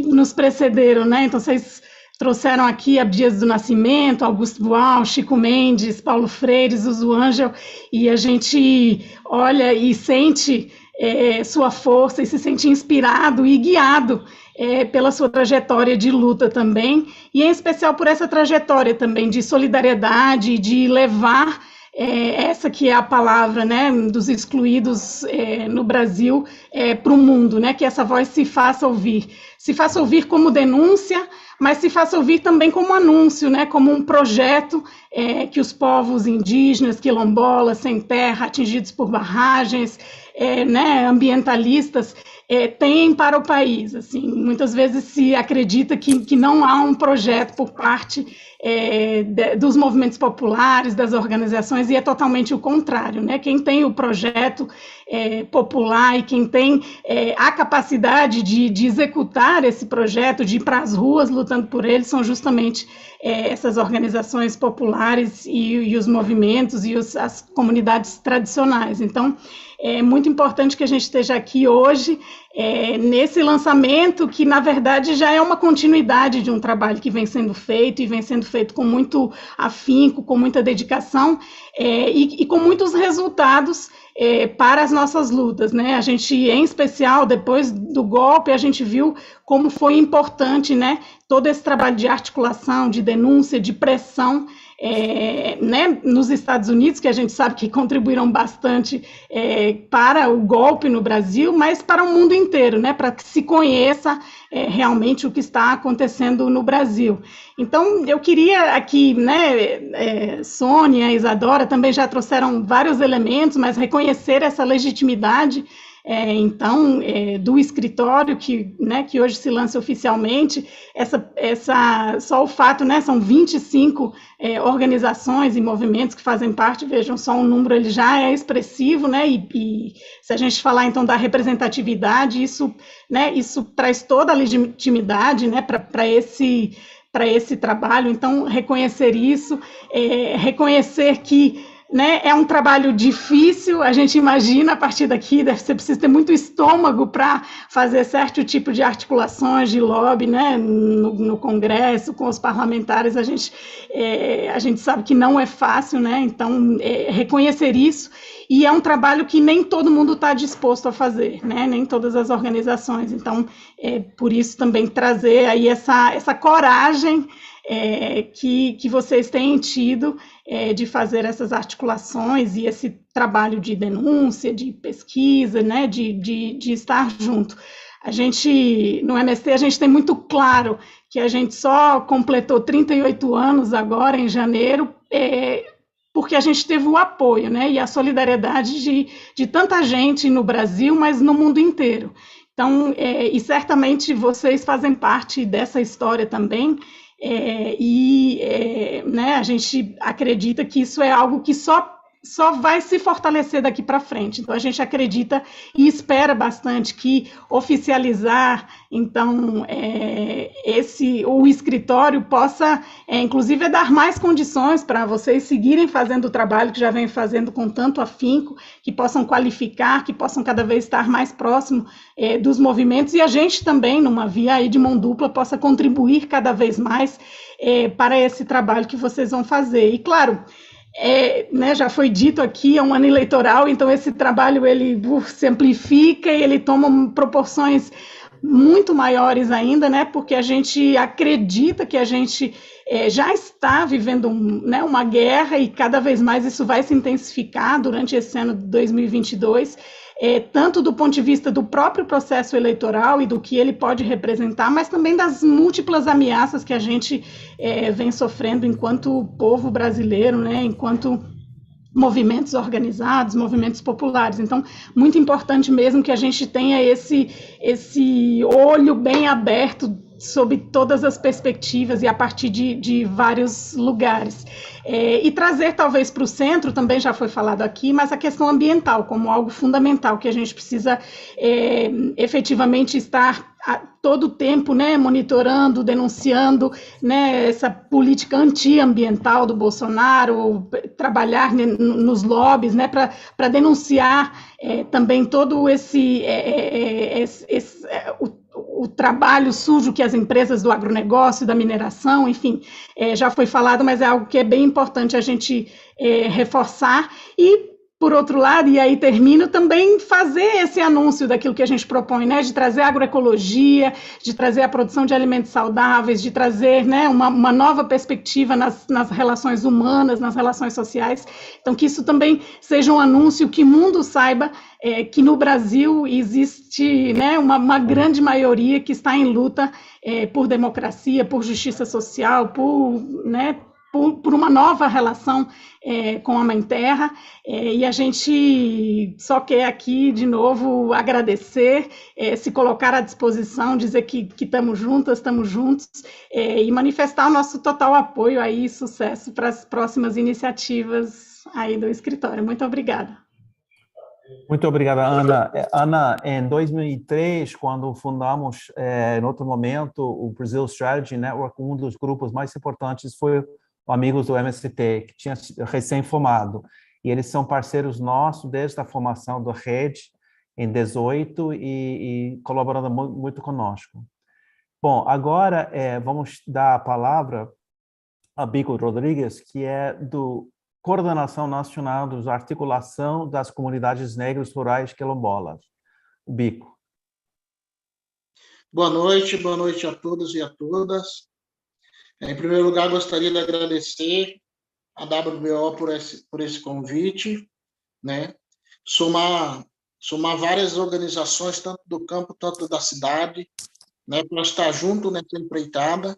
nos precederam, né? Então, vocês trouxeram aqui Abdias do Nascimento, Augusto Boal, Chico Mendes, Paulo Freire, Zuzu Ângel, e a gente olha e sente sua força e se sente inspirado e guiado pela sua trajetória de luta também, e em especial por essa trajetória também de solidariedade, de levar essa que é a palavra, né, dos excluídos no Brasil para o mundo, né, que essa voz se faça ouvir como denúncia, mas se faça ouvir também como anúncio, né, como um projeto que os povos indígenas, quilombolas, sem terra, atingidos por barragens, ambientalistas, têm para o país. Assim, muitas vezes se acredita que não há um projeto por parte dos movimentos populares, das organizações, e é totalmente o contrário, né? Quem tem o projeto popular e quem tem a capacidade de executar esse projeto, de ir para as ruas lutando por ele, são justamente essas organizações populares e os movimentos e as comunidades tradicionais. Então, é muito importante que a gente esteja aqui hoje, nesse lançamento, que na verdade já é uma continuidade de um trabalho que vem sendo feito, e vem sendo feito com muito afinco, com muita dedicação, e com muitos resultados para as nossas lutas, né? A gente, em especial, depois do golpe, a gente viu como foi importante, né, todo esse trabalho de articulação, de denúncia, de pressão, nos Estados Unidos, que a gente sabe que contribuíram bastante para o golpe no Brasil, mas para o mundo inteiro, né, para que se conheça realmente o que está acontecendo no Brasil. Então, eu queria aqui, né, Sônia, Isadora também já trouxeram vários elementos, mas reconhecer essa legitimidade do escritório que hoje se lança oficialmente, só o fato, né, são 25 organizações e movimentos que fazem parte, vejam só, o número ele já é expressivo, né, e se a gente falar então da representatividade, isso traz toda a legitimidade, né, para esse trabalho. Então, reconhecer isso, reconhecer que né, é um trabalho difícil, a gente imagina a partir daqui, você precisa ter muito estômago para fazer certo tipo de articulações de lobby, né, no Congresso, com os parlamentares, a gente sabe que não é fácil, né, então reconhecer isso, e é um trabalho que nem todo mundo está disposto a fazer, né, nem todas as organizações, então por isso também trazer aí essa coragem que vocês têm tido de fazer essas articulações e esse trabalho de denúncia, de pesquisa, né, de estar junto. A gente, no MST, a gente tem muito claro que a gente só completou 38 anos agora, em janeiro, porque a gente teve o apoio, né, e a solidariedade de tanta gente no Brasil, mas no mundo inteiro. Então, e certamente vocês fazem parte dessa história também, né, a gente acredita que isso é algo que só vai se fortalecer daqui para frente. Então, a gente acredita e espera bastante que oficializar, então, o escritório possa, inclusive, dar mais condições para vocês seguirem fazendo o trabalho que já vem fazendo com tanto afinco, que possam qualificar, que possam cada vez estar mais próximo dos movimentos, e a gente também, numa via aí de mão dupla, possa contribuir cada vez mais para esse trabalho que vocês vão fazer. E, claro, né, já foi dito aqui, é um ano eleitoral, então esse trabalho ele se amplifica e ele toma proporções muito maiores ainda, né, porque a gente acredita que a gente já está vivendo uma guerra e cada vez mais isso vai se intensificar durante esse ano de 2022, tanto do ponto de vista do próprio processo eleitoral e do que ele pode representar, mas também das múltiplas ameaças que a gente vem sofrendo enquanto povo brasileiro, né, enquanto movimentos organizados, movimentos populares. Então, muito importante mesmo que a gente tenha esse olho bem aberto sob todas as perspectivas e a partir de vários lugares. E trazer, talvez, para o centro, também já foi falado aqui, mas a questão ambiental como algo fundamental, que a gente precisa efetivamente estar a todo o tempo, né, monitorando, denunciando, né, essa política antiambiental do Bolsonaro, trabalhar nos lobbies, né, para denunciar também todo o trabalho sujo que as empresas do agronegócio, da mineração, enfim, já foi falado, mas é algo que é bem importante a gente reforçar e, por outro lado, e aí termino, também fazer esse anúncio daquilo que a gente propõe, né, de trazer agroecologia, de trazer a produção de alimentos saudáveis, de trazer, né, uma nova perspectiva nas relações humanas, nas relações sociais. Então, que isso também seja um anúncio, que o mundo saiba que no Brasil existe, né, uma grande maioria que está em luta por democracia, por justiça social, por uma nova relação com a Mãe Terra, e a gente só quer aqui, de novo, agradecer, se colocar à disposição, dizer que estamos juntas, estamos juntos, e manifestar o nosso total apoio aí, sucesso para as próximas iniciativas aí do escritório. Muito obrigada. Muito obrigada, Ana. Ana, em 2003, quando fundamos, em outro momento, o Brazil Strategy Network, um dos grupos mais importantes foi o Amigos do MST, que tinha recém-formado. E eles são parceiros nossos desde a formação da rede, em 18, e colaborando muito conosco. Bom, agora vamos dar a palavra a Bico Rodrigues, que é do Coordenação Nacional da Articulação das Comunidades Negras Rurais Quilombolas. Bico. Boa noite a todos e a todas. Em primeiro lugar, gostaria de agradecer a WBO por esse convite, né? Somar várias organizações, tanto do campo, tanto da cidade, né, para estar junto nessa empreitada.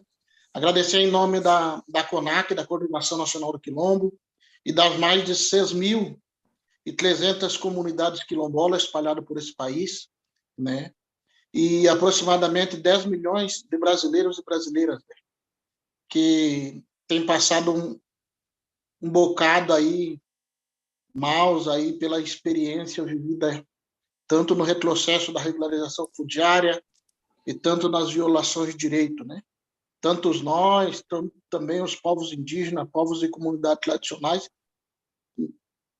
Agradecer em nome da CONAC, da Coordenação Nacional do Quilombo, e das mais de 6.300 comunidades quilombolas espalhadas por esse país, né? E aproximadamente 10 milhões de brasileiros e brasileiras, né, que têm passado um bocado aí, maus aí pela experiência vivida, tanto no retrocesso da regularização fundiária e tanto nas violações de direito, né? Tanto nós, também os povos indígenas, povos e comunidades tradicionais,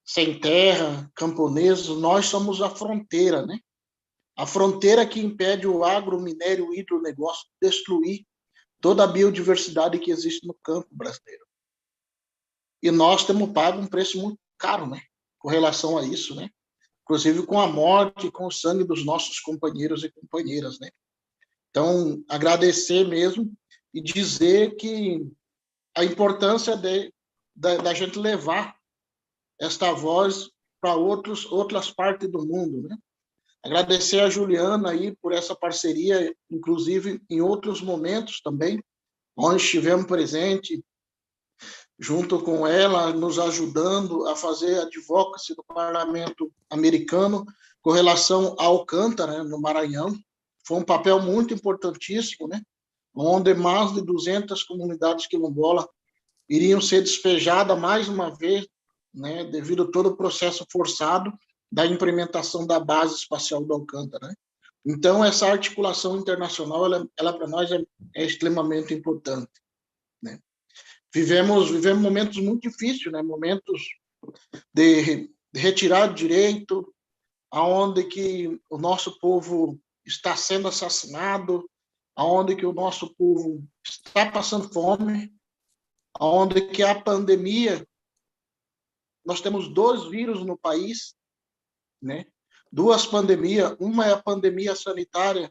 sem terra, camponeses, nós somos a fronteira, né? A fronteira que impede o agro, o minério, o hidronegócio de destruir toda a biodiversidade que existe no campo brasileiro. E nós temos pago um preço muito caro, né? Com relação a isso, né? Inclusive com a morte, com o sangue dos nossos companheiros e companheiras, né? Então, agradecer mesmo e dizer que a importância da gente levar esta voz para outras partes do mundo, né? Agradecer a Juliana aí por essa parceria, inclusive em outros momentos também, onde estivemos presentes, junto com ela, nos ajudando a fazer a advocacy do parlamento americano com relação a Alcântara, né, no Maranhão. Foi um papel muito importantíssimo, né, onde mais de 200 comunidades quilombolas iriam ser despejadas mais uma vez, né, devido a todo o processo forçado da implementação da base espacial do Alcântara, né? Então, essa articulação internacional, ela para nós é extremamente importante, né? Vivemos momentos muito difíceis, né? Momentos de retirar direito, aonde que o nosso povo está sendo assassinado, aonde que o nosso povo está passando fome, aonde que a pandemia, nós temos 2 vírus no país, né? 2 pandemias, uma é a pandemia sanitária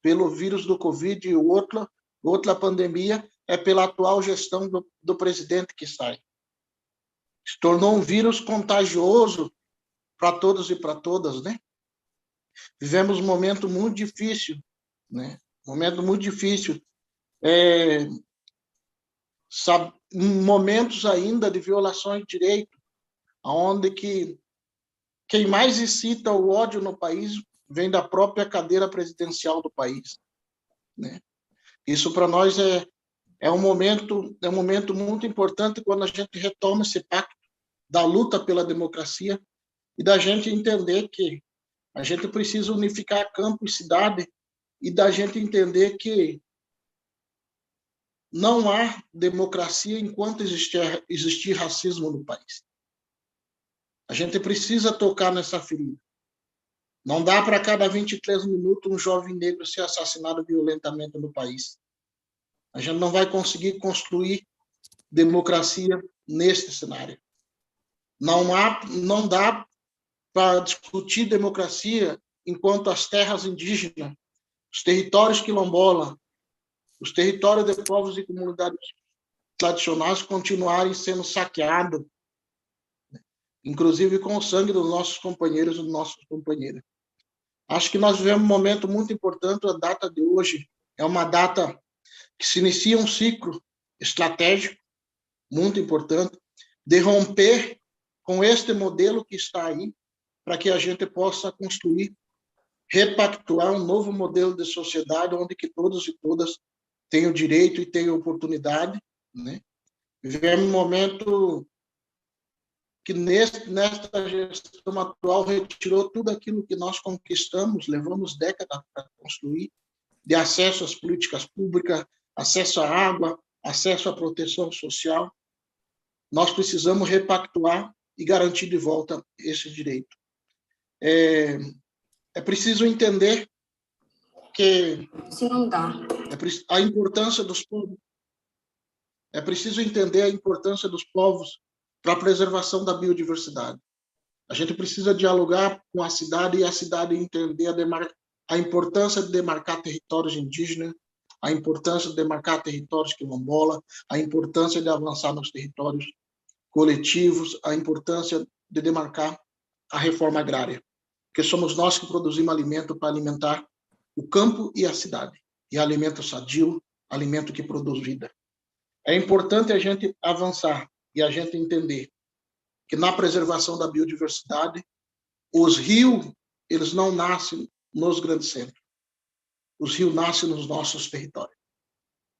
pelo vírus do Covid e outra pandemia é pela atual gestão do presidente que sai. Se tornou um vírus contagioso para todos e para todas, né? Vivemos um momento muito difícil, né? Momento muito difícil. Momentos ainda de violações de direito, onde que quem mais incita o ódio no país vem da própria cadeira presidencial do país, né? Isso para nós é um momento muito importante quando a gente retoma esse pacto da luta pela democracia e da gente entender que a gente precisa unificar campo e cidade e da gente entender que não há democracia enquanto existir racismo no país. A gente precisa tocar nessa ferida. Não dá para cada 23 minutos um jovem negro ser assassinado violentamente no país. A gente não vai conseguir construir democracia neste cenário. Não dá para discutir democracia enquanto as terras indígenas, os territórios quilombola, os territórios de povos e comunidades tradicionais continuarem sendo saqueados, inclusive com o sangue dos nossos companheiros e das nossas companheiras. Acho que nós vivemos um momento muito importante. A data de hoje é uma data que se inicia um ciclo estratégico muito importante de romper com este modelo que está aí, para que a gente possa construir, repactuar um novo modelo de sociedade onde que todos e todas tenham direito e tenham oportunidade, né? Vivemos um momento que nesta gestão atual retirou tudo aquilo que nós conquistamos, levamos décadas para construir, de acesso às políticas públicas, acesso à água, acesso à proteção social. Nós precisamos repactuar e garantir de volta esse direito. É preciso entender que a importância dos povos. É preciso entender a importância dos povos para a preservação da biodiversidade. A gente precisa dialogar com a cidade e a cidade entender a importância de demarcar territórios indígenas, a importância de demarcar territórios quilombola, a importância de avançar nos territórios coletivos, a importância de demarcar a reforma agrária, porque somos nós que produzimos alimento para alimentar o campo e a cidade, e alimento sadio, alimento que produz vida. É importante a gente avançar e a gente entender que na preservação da biodiversidade, os rios, eles não nascem nos grandes centros. Os rios nascem nos nossos territórios.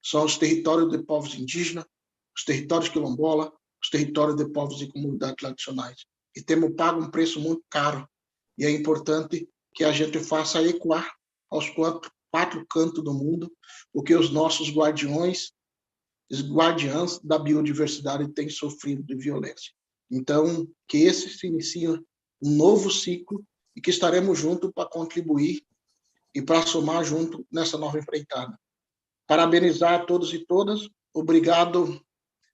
São os territórios de povos indígenas, os territórios quilombola, os territórios de povos e comunidades tradicionais. E temos pago um preço muito caro. E é importante que a gente faça ecoar aos quatro cantos do mundo o que os nossos guardiãs da biodiversidade têm sofrido de violência. Então, que esse se inicie um novo ciclo e que estaremos juntos para contribuir e para somar junto nessa nova empreitada. Parabenizar a todos e todas. Obrigado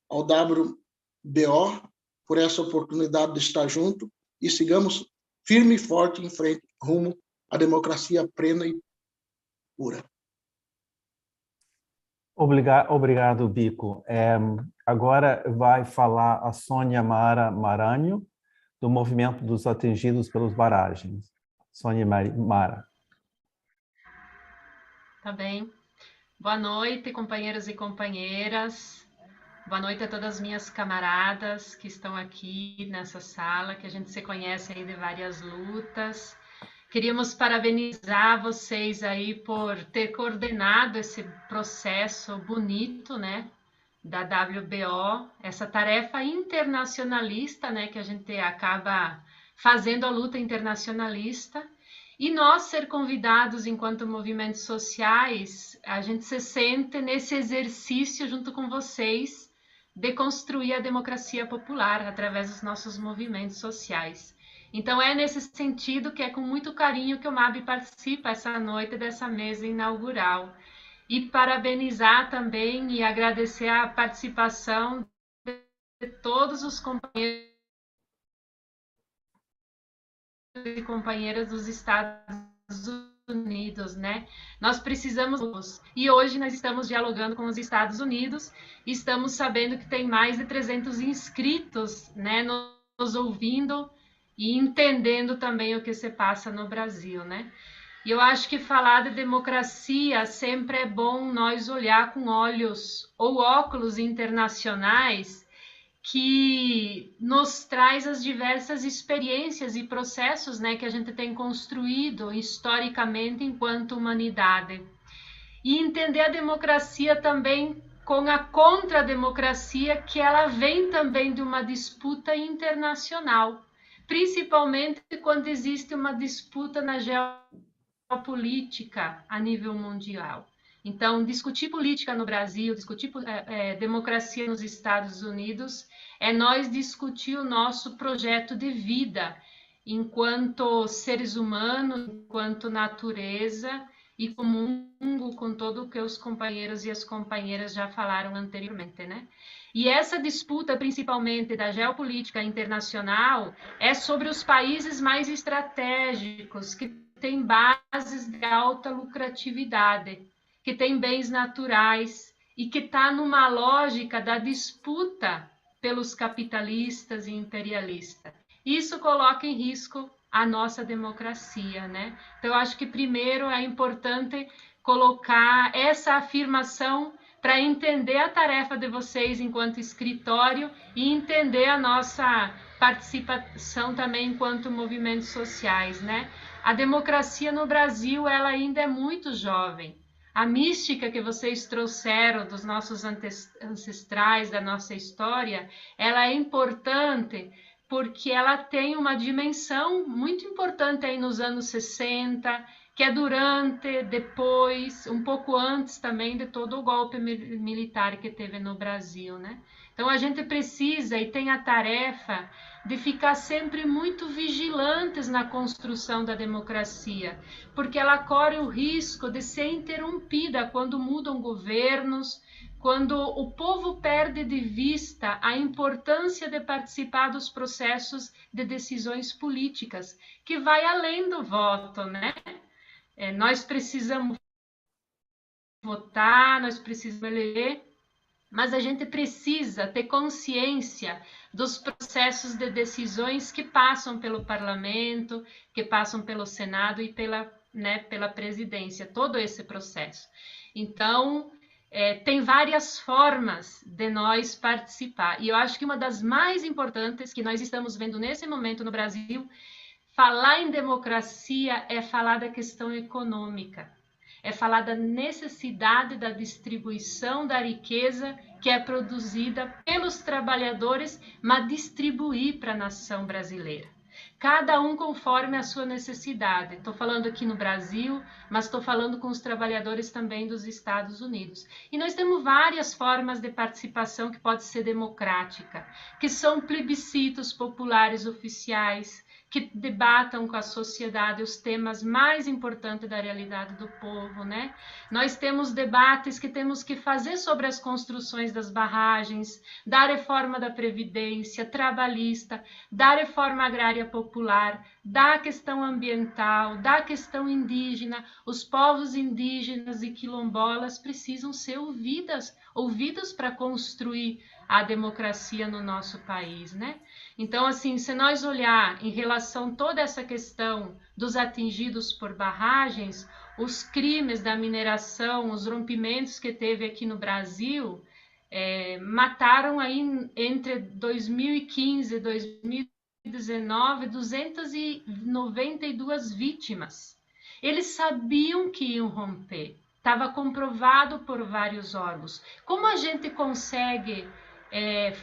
ao WBO por essa oportunidade de estar junto e sigamos firme e forte em frente, rumo à democracia plena e pura. Obrigado, Bico. Agora vai falar a Sônia Mara Maranhão, do Movimento dos Atingidos pelas Barragens. Sônia Mara. Tá bem. Boa noite, companheiros e companheiras. Boa noite a todas as minhas camaradas que estão aqui nessa sala, que a gente se conhece aí de várias lutas. Queríamos parabenizar vocês aí por ter coordenado esse processo bonito, né, da WBO, essa tarefa internacionalista, né, que a gente acaba fazendo a luta internacionalista. E nós ser convidados enquanto movimentos sociais, a gente se sente nesse exercício junto com vocês de construir a democracia popular através dos nossos movimentos sociais. Então é nesse sentido que é com muito carinho que o MAB participa essa noite dessa mesa inaugural. E parabenizar também e agradecer a participação de todos os companheiros e companheiras dos Estados Unidos, né? Nós precisamos, e hoje nós estamos dialogando com os Estados Unidos, e estamos sabendo que tem mais de 300 inscritos, né, nos ouvindo e entendendo também o que se passa no Brasil, né? E eu acho que falar de democracia sempre é bom nós olhar com olhos ou óculos internacionais que nos traz as diversas experiências e processos, né, que a gente tem construído historicamente enquanto humanidade. E entender a democracia também com a contrademocracia, que ela vem também de uma disputa internacional, principalmente quando existe uma disputa na geopolítica a nível mundial. Então, discutir política no Brasil, discutir democracia nos Estados Unidos, é nós discutir o nosso projeto de vida enquanto seres humanos, enquanto natureza e comungo com tudo o que os companheiros e as companheiras já falaram anteriormente, né? E essa disputa, principalmente da geopolítica internacional, é sobre os países mais estratégicos, que têm bases de alta lucratividade, que tem bens naturais e que está numa lógica da disputa pelos capitalistas e imperialistas. Isso coloca em risco a nossa democracia, né? Então, eu acho que primeiro é importante colocar essa afirmação para entender a tarefa de vocês enquanto escritório e entender a nossa participação também enquanto movimentos sociais, né? A democracia no Brasil, ela ainda é muito jovem. A mística que vocês trouxeram dos nossos ancestrais, da nossa história, ela é importante porque ela tem uma dimensão muito importante aí nos anos 60, que é durante, depois, um pouco antes também de todo o golpe militar que teve no Brasil, né? Então a gente precisa e tem a tarefa de ficar sempre muito vigilantes na construção da democracia, porque ela corre o risco de ser interrompida quando mudam governos, quando o povo perde de vista a importância de participar dos processos de decisões políticas, que vai além do voto, né? Nós precisamos votar, nós precisamos eleger, mas a gente precisa ter consciência dos processos de decisões que passam pelo parlamento, que passam pelo Senado e pela presidência, todo esse processo. Então, tem várias formas de nós participar. E eu acho que uma das mais importantes que nós estamos vendo nesse momento no Brasil, falar em democracia é falar da questão econômica. É falar da necessidade da distribuição da riqueza que é produzida pelos trabalhadores, mas distribuir para a nação brasileira. cada um conforme a sua necessidade. Estou falando aqui no Brasil, mas estou falando com os trabalhadores também dos Estados Unidos. E nós temos várias formas de participação que pode ser democrática, que são plebiscitos populares oficiais, que debatam com a sociedade os temas mais importantes da realidade do povo, né? Nós temos debates que temos que fazer sobre as construções das barragens, da reforma da Previdência, trabalhista, da reforma agrária popular, da questão ambiental, da questão indígena. Os povos indígenas e quilombolas precisam ser ouvidos para construir a democracia no nosso país, né? Então, assim, se nós olhar em relação a toda essa questão dos atingidos por barragens, os crimes da mineração, os rompimentos que teve aqui no Brasil, mataram aí entre 2015 e 2019 292 vítimas. Eles sabiam que iam romper, estava comprovado por vários órgãos. Como a gente consegue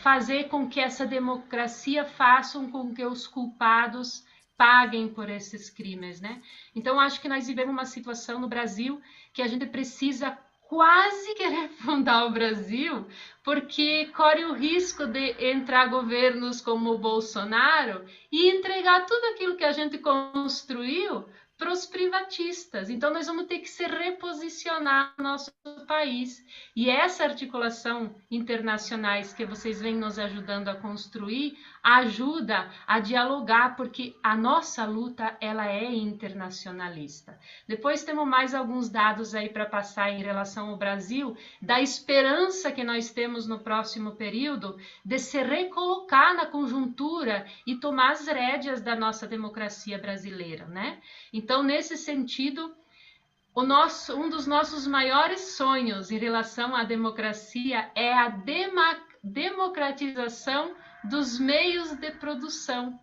fazer com que essa democracia faça com que os culpados paguem por esses crimes, né? Então, acho que nós vivemos uma situação no Brasil que a gente precisa quase querer fundar o Brasil, porque corre o risco de entrar governos como o Bolsonaro e entregar tudo aquilo que a gente construiu para os privatistas. Então, nós vamos ter que se reposicionar no nosso país. E essa articulação internacionais que vocês vêm nos ajudando a construir, ajuda a dialogar, porque a nossa luta, ela é internacionalista. Depois temos mais alguns dados aí para passar em relação ao Brasil, da esperança que nós temos no próximo período de se recolocar na conjuntura e tomar as rédeas da nossa democracia brasileira, né? Então, nesse sentido, um dos nossos maiores sonhos em relação à democracia é a democratização dos meios de produção.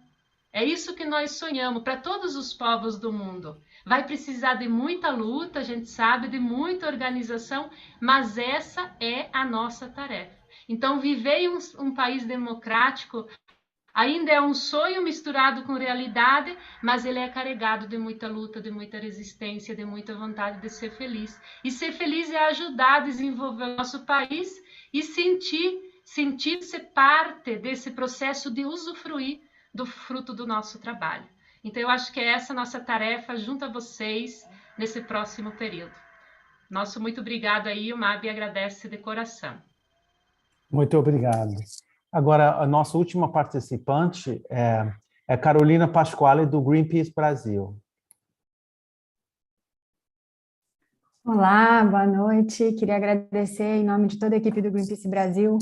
É isso que nós sonhamos para todos os povos do mundo. Vai precisar de muita luta, a gente sabe, de muita organização, mas essa é a nossa tarefa. Então, viver em um país democrático ainda é um sonho misturado com realidade, mas ele é carregado de muita luta, de muita resistência, de muita vontade de ser feliz. E ser feliz é ajudar a desenvolver o nosso país e sentir-se parte desse processo de usufruir do fruto do nosso trabalho. Então, eu acho que é essa nossa tarefa junto a vocês nesse próximo período. Nosso muito obrigado aí, o MAB agradece de coração. Muito obrigado. Agora, a nossa última participante é Carolina Pasquale, do Greenpeace Brasil. Olá, boa noite. Queria agradecer, em nome de toda a equipe do Greenpeace Brasil,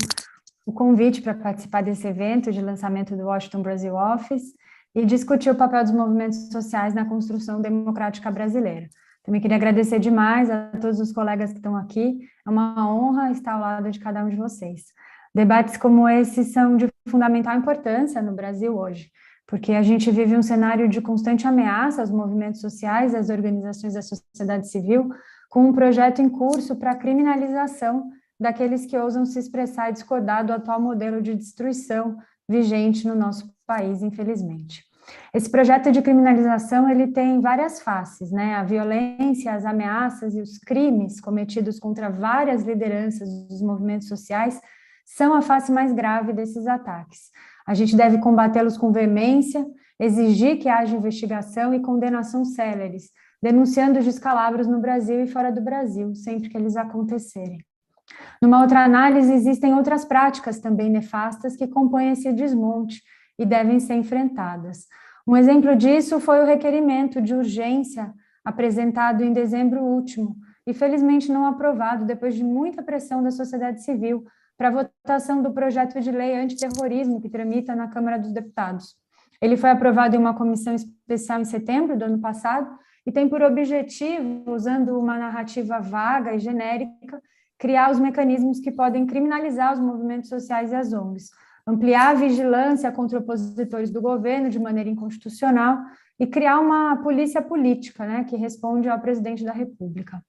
o convite para participar desse evento de lançamento do Washington Brazil Office e discutir o papel dos movimentos sociais na construção democrática brasileira. Também queria agradecer demais a todos os colegas que estão aqui. É uma honra estar ao lado de cada um de vocês. Debates como esse são de fundamental importância no Brasil hoje, porque a gente vive um cenário de constante ameaça aos movimentos sociais, às organizações da sociedade civil, com um projeto em curso para a criminalização daqueles que ousam se expressar e discordar do atual modelo de destruição vigente no nosso país, infelizmente. Esse projeto de criminalização, ele tem várias faces, né? A violência, as ameaças e os crimes cometidos contra várias lideranças dos movimentos sociais são a face mais grave desses ataques. A gente deve combatê-los com veemência, exigir que haja investigação e condenação céleres, denunciando os descalabros no Brasil e fora do Brasil, sempre que eles acontecerem. Numa outra análise, existem outras práticas também nefastas que compõem esse desmonte e devem ser enfrentadas. Um exemplo disso foi o requerimento de urgência apresentado em dezembro último e felizmente não aprovado depois de muita pressão da sociedade civil para a votação do projeto de lei antiterrorismo que tramita na Câmara dos Deputados. Ele foi aprovado em uma comissão especial em setembro do ano passado e tem por objetivo, usando uma narrativa vaga e genérica, criar os mecanismos que podem criminalizar os movimentos sociais e as ONGs, ampliar a vigilância contra opositores do governo de maneira inconstitucional e criar uma polícia política, né, que responde ao presidente da República.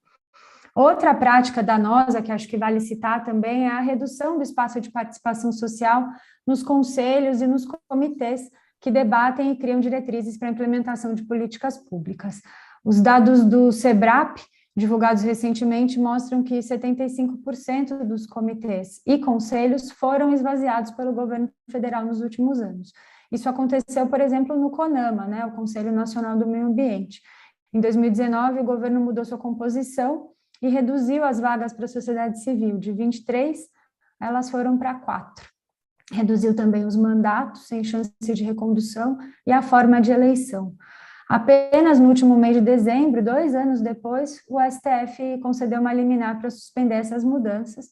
Outra prática danosa, que acho que vale citar também, é a redução do espaço de participação social nos conselhos e nos comitês, que debatem e criam diretrizes para a implementação de políticas públicas. Os dados do SEBRAP, divulgados recentemente, mostram que 75% dos comitês e conselhos foram esvaziados pelo governo federal nos últimos anos. Isso aconteceu, por exemplo, no CONAMA, né, o Conselho Nacional do Meio Ambiente. Em 2019, o governo mudou sua composição e reduziu as vagas para a sociedade civil. De 23, elas foram para 4. Reduziu também os mandatos, sem chance de recondução, e a forma de eleição. Apenas no último mês de dezembro, 2 anos depois, o STF concedeu uma liminar para suspender essas mudanças,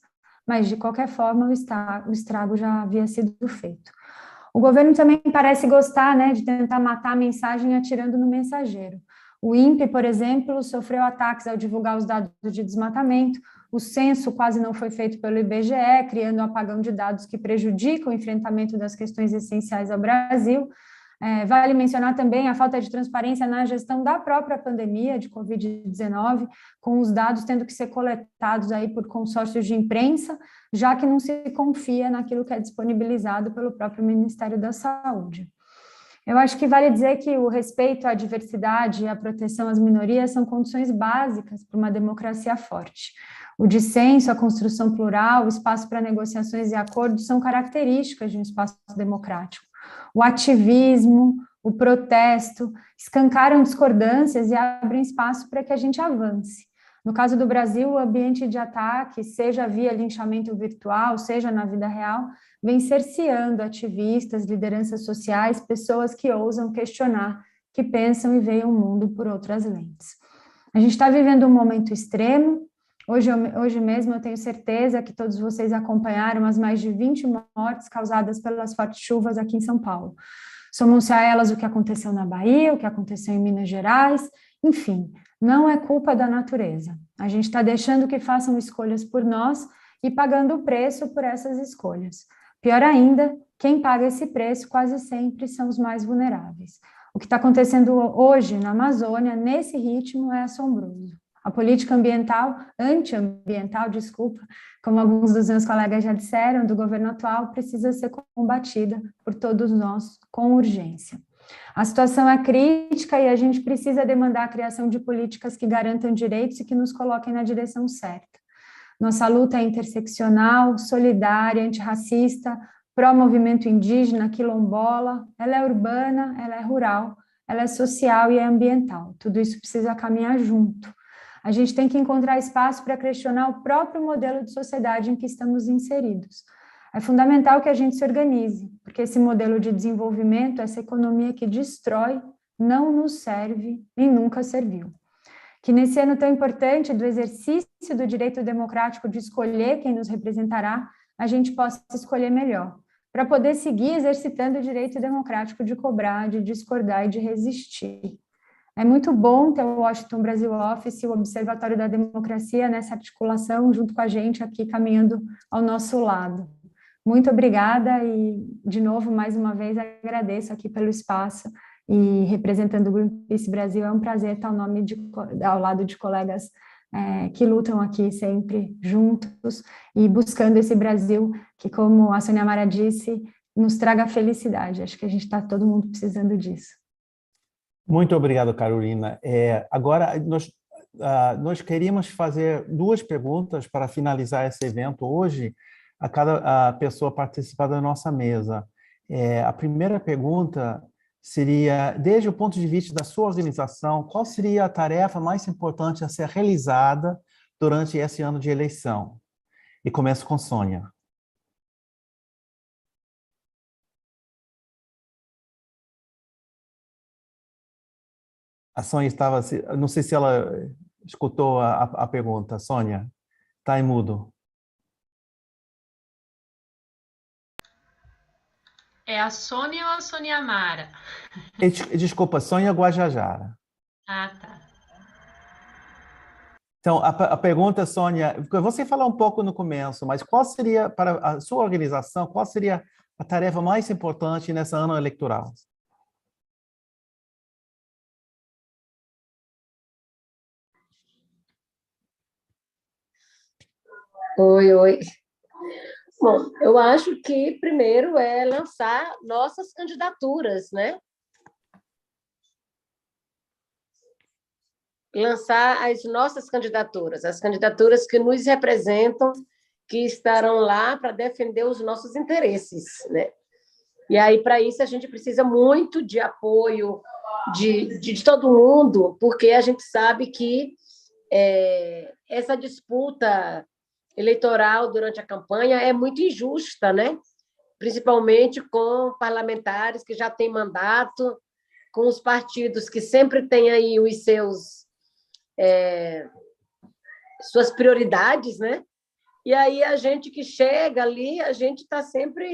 mas, de qualquer forma, o estrago já havia sido feito. O governo também parece gostar, né, de tentar matar a mensagem atirando no mensageiro. O INPE, por exemplo, sofreu ataques ao divulgar os dados de desmatamento, o censo quase não foi feito pelo IBGE, criando um apagão de dados que prejudica o enfrentamento das questões essenciais ao Brasil. Vale mencionar também a falta de transparência na gestão da própria pandemia de Covid-19, com os dados tendo que ser coletados aí por consórcios de imprensa, já que não se confia naquilo que é disponibilizado pelo próprio Ministério da Saúde. Eu acho que vale dizer que o respeito à diversidade e a proteção às minorias são condições básicas para uma democracia forte. O dissenso, a construção plural, o espaço para negociações e acordos são características de um espaço democrático. O ativismo, o protesto, escancaram discordâncias e abrem espaço para que a gente avance. No caso do Brasil, o ambiente de ataque, seja via linchamento virtual, seja na vida real, vem cerceando ativistas, lideranças sociais, pessoas que ousam questionar, que pensam e veem o mundo por outras lentes. A gente está vivendo um momento extremo. Hoje mesmo eu tenho certeza que todos vocês acompanharam as mais de 20 mortes causadas pelas fortes chuvas aqui em São Paulo. Somam-se a elas o que aconteceu na Bahia, o que aconteceu em Minas Gerais, enfim, não é culpa da natureza. A gente está deixando que façam escolhas por nós e pagando o preço por essas escolhas. Pior ainda, quem paga esse preço quase sempre são os mais vulneráveis. O que está acontecendo hoje na Amazônia, nesse ritmo, é assombroso. A política antiambiental, como alguns dos meus colegas já disseram, do governo atual, precisa ser combatida por todos nós com urgência. A situação é crítica e a gente precisa demandar a criação de políticas que garantam direitos e que nos coloquem na direção certa. Nossa luta é interseccional, solidária, antirracista, pró-movimento indígena, quilombola, ela é urbana, ela é rural, ela é social e é ambiental. Tudo isso precisa caminhar junto. A gente tem que encontrar espaço para questionar o próprio modelo de sociedade em que estamos inseridos. É fundamental que a gente se organize, porque esse modelo de desenvolvimento, essa economia que destrói, não nos serve e nunca serviu. Que nesse ano tão importante do exercício do direito democrático de escolher quem nos representará, a gente possa escolher melhor, para poder seguir exercitando o direito democrático de cobrar, de discordar e de resistir. É muito bom ter o Washington Brasil Office, o Observatório da Democracia, nessa articulação, junto com a gente aqui, caminhando ao nosso lado. Muito obrigada e, de novo, mais uma vez, agradeço aqui pelo espaço e representando o Greenpeace Brasil, é um prazer estar ao lado de colegas que lutam aqui sempre juntos e buscando esse Brasil que, como a Sônia Mara disse, nos traga felicidade. Acho que a gente está todo mundo precisando disso. Muito obrigado, Carolina. Agora, nós queríamos fazer 2 perguntas para finalizar esse evento hoje, a cada pessoa participar da nossa mesa. A primeira pergunta seria, desde o ponto de vista da sua organização, qual seria a tarefa mais importante a ser realizada durante esse ano de eleição? E começo com Sônia. A Sônia estava... Não sei se ela escutou a pergunta. Sônia, está em mudo. É a Sônia ou a Sônia Mara? Desculpa, Sônia Guajajara. Ah, tá. Então, a pergunta, Sônia, você falou um pouco no começo, mas qual seria, para a sua organização, qual seria a tarefa mais importante nesse ano eleitoral? Oi. Bom, eu acho que primeiro é lançar nossas candidaturas, né? Lançar as nossas candidaturas, as candidaturas que nos representam, que estarão lá para defender os nossos interesses, né? E aí, para isso, a gente precisa muito de apoio de todo mundo, porque a gente sabe que essa disputa eleitoral durante a campanha é muito injusta, né? Principalmente com parlamentares que já têm mandato, com os partidos que sempre têm aí os suas prioridades, né? E aí a gente que chega ali, a gente está sempre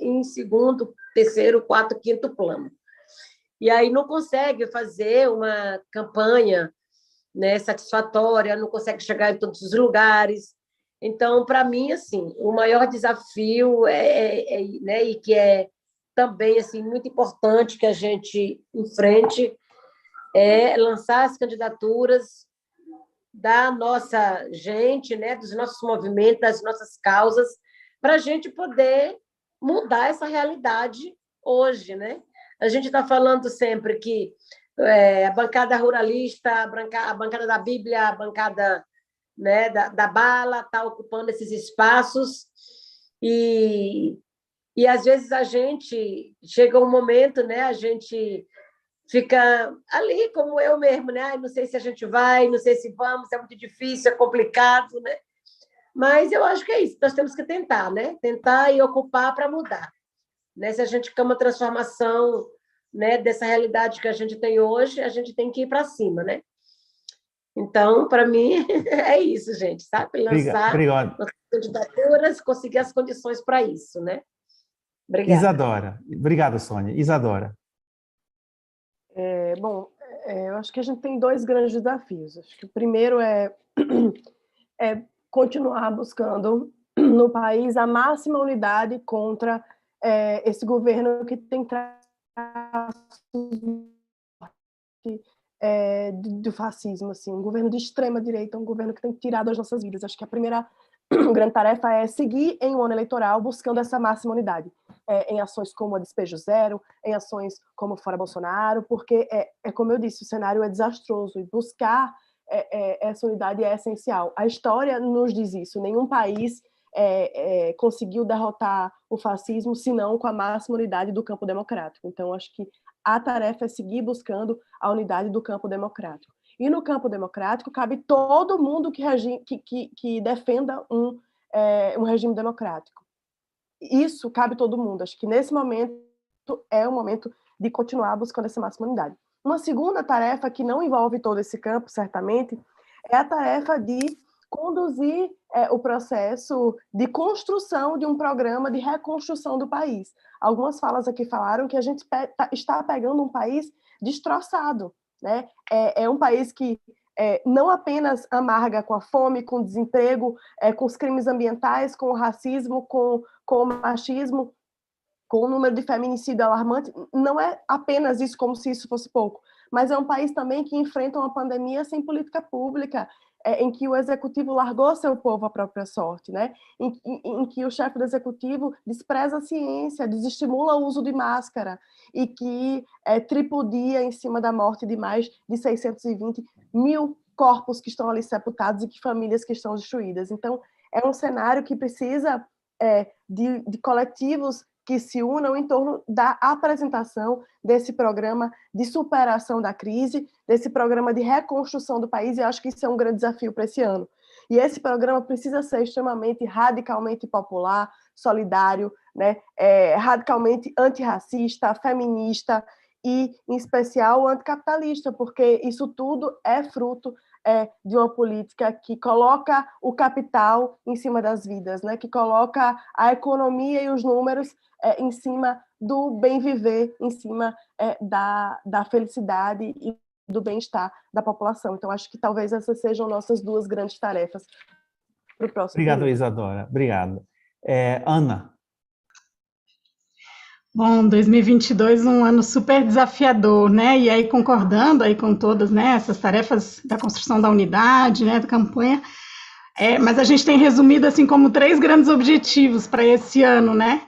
em segundo, terceiro, quarto, quinto plano. E aí não consegue fazer uma campanha, né, satisfatória, não consegue chegar em todos os lugares. Então, para mim, assim, o maior desafio né, e que é também assim muito importante que a gente enfrente é lançar as candidaturas da nossa gente, né, dos nossos movimentos, das nossas causas, para a gente poder mudar essa realidade hoje, né? A gente está falando sempre que a bancada ruralista, a bancada da Bíblia, a bancada, né, da bala está ocupando esses espaços e às vezes a gente chega um momento, né, a gente fica ali, como eu mesmo, né? Não sei se a gente vai, não sei se vamos, é muito difícil, é complicado, né? Mas eu acho que é isso, nós temos que tentar, né? Tentar e ocupar para mudar. Né? Se a gente quer uma transformação, né, dessa realidade que a gente tem hoje, a gente tem que ir para cima, né? Então, para mim, é isso, gente, sabe? Lançar candidaturas, conseguir as condições para isso, né? Obrigada. Isadora. Obrigado, Sônia. Isadora. Eu acho que a gente tem dois grandes desafios. Acho que o primeiro é continuar buscando no país a máxima unidade contra esse governo que tem traços do fascismo, assim, um governo de extrema direita, um governo que tem tirado as nossas vidas. Acho que a primeira grande tarefa é seguir em um ano eleitoral buscando essa máxima unidade, em ações como a Despejo Zero, em ações como Fora Bolsonaro, porque como eu disse, o cenário é desastroso e buscar essa unidade é essencial. A história nos diz isso, nenhum país conseguiu derrotar o fascismo senão com a máxima unidade do campo democrático. Então, acho que a tarefa é seguir buscando a unidade do campo democrático. E no campo democrático cabe todo mundo que defenda um regime democrático. Isso cabe todo mundo. Acho que nesse momento é o momento de continuar buscando essa máxima unidade. Uma segunda tarefa que não envolve todo esse campo, certamente, é a tarefa de conduzir o processo de construção de um programa de reconstrução do país. Algumas falas aqui falaram que a gente está pegando um país destroçado, né? É um país que não apenas amarga com a fome, com o desemprego, com os crimes ambientais, com o racismo, com o machismo, com o número de feminicídio alarmante. Não é apenas isso, como se isso fosse pouco, mas é um país também que enfrenta uma pandemia sem política pública, em que o executivo largou seu povo à própria sorte, né? Em que o chefe do executivo despreza a ciência, desestimula o uso de máscara e que tripudia em cima da morte de mais de 620 mil corpos que estão ali sepultados e que famílias que estão destruídas. Então, é um cenário que precisa de coletivos que se unam em torno da apresentação desse programa de superação da crise, desse programa de reconstrução do país, e eu acho que isso é um grande desafio para esse ano. E esse programa precisa ser extremamente, radicalmente popular, solidário, né? Radicalmente antirracista, feminista e, em especial, anticapitalista, porque isso tudo é fruto de uma política que coloca o capital em cima das vidas, né? Que coloca a economia e os números em cima do bem viver, em cima da felicidade e do bem-estar da população. Então, acho que talvez essas sejam nossas duas grandes tarefas para o próximo Obrigado, período. Isadora. Obrigado. Ana. Bom, 2022 um ano super desafiador, né? E aí, concordando aí com todas, né, essas tarefas da construção da unidade, né, da campanha, Mas a gente tem resumido assim como 3 grandes objetivos para esse ano, né?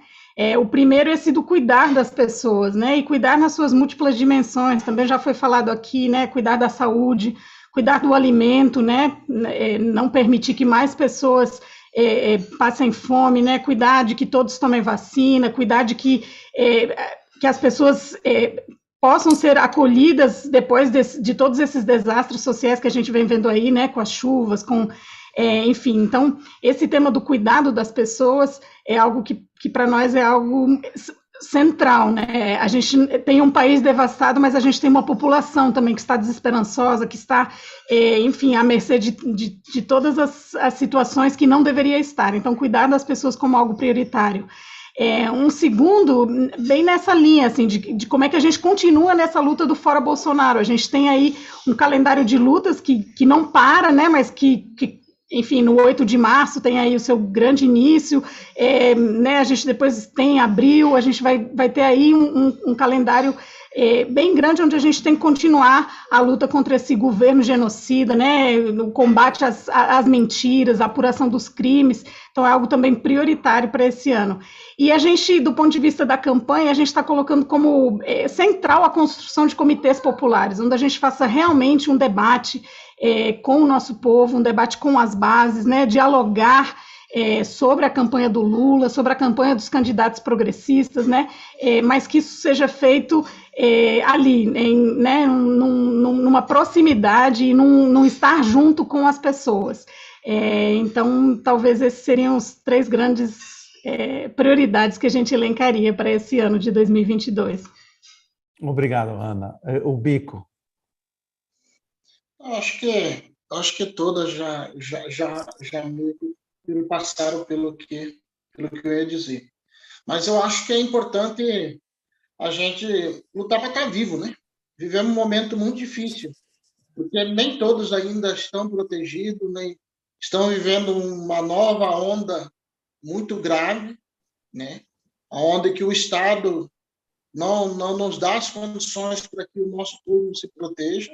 O primeiro é esse do cuidar das pessoas, né? E cuidar nas suas múltiplas dimensões, também já foi falado aqui, né? Cuidar da saúde, cuidar do alimento, né? Não permitir que mais pessoas passem fome, né? Cuidar de que todos tomem vacina, cuidar de que as pessoas possam ser acolhidas depois de todos esses desastres sociais que a gente vem vendo aí, né? Com as chuvas, enfim, então, esse tema do cuidado das pessoas é algo que para nós é algo central, né? A gente tem um país devastado, mas a gente tem uma população também que está desesperançosa, que está, enfim, à mercê de todas as situações que não deveria estar. Então, cuidar das pessoas como algo prioritário. Um segundo, bem nessa linha, assim, de como é que a gente continua nessa luta do Fora Bolsonaro. A gente tem aí um calendário de lutas que não para, né, mas enfim, no 8 de março tem aí o seu grande início, né, a gente depois tem abril, a gente vai ter aí um calendário bem grande, onde a gente tem que continuar a luta contra esse governo genocida, né, no combate às mentiras, a apuração dos crimes, então é algo também prioritário para esse ano. E a gente, do ponto de vista da campanha, a gente está colocando como central a construção de comitês populares, onde a gente faça realmente um debate com o nosso povo, um debate com as bases, né, dialogar sobre a campanha do Lula, sobre a campanha dos candidatos progressistas, né, mas que isso seja feito ali, né, numa proximidade e num estar junto com as pessoas. Então, talvez esses seriam os 3 grandes prioridades que a gente elencaria para esse ano de 2022. Obrigado, Ana. O Bico. Acho que todas já me passaram pelo que eu ia dizer. Mas eu acho que é importante a gente lutar para estar vivo, né? Vivemos um momento muito difícil, porque nem todos ainda estão protegidos, nem estão vivendo uma nova onda muito grave, né? A onda que o Estado não nos dá as condições para que o nosso povo se proteja,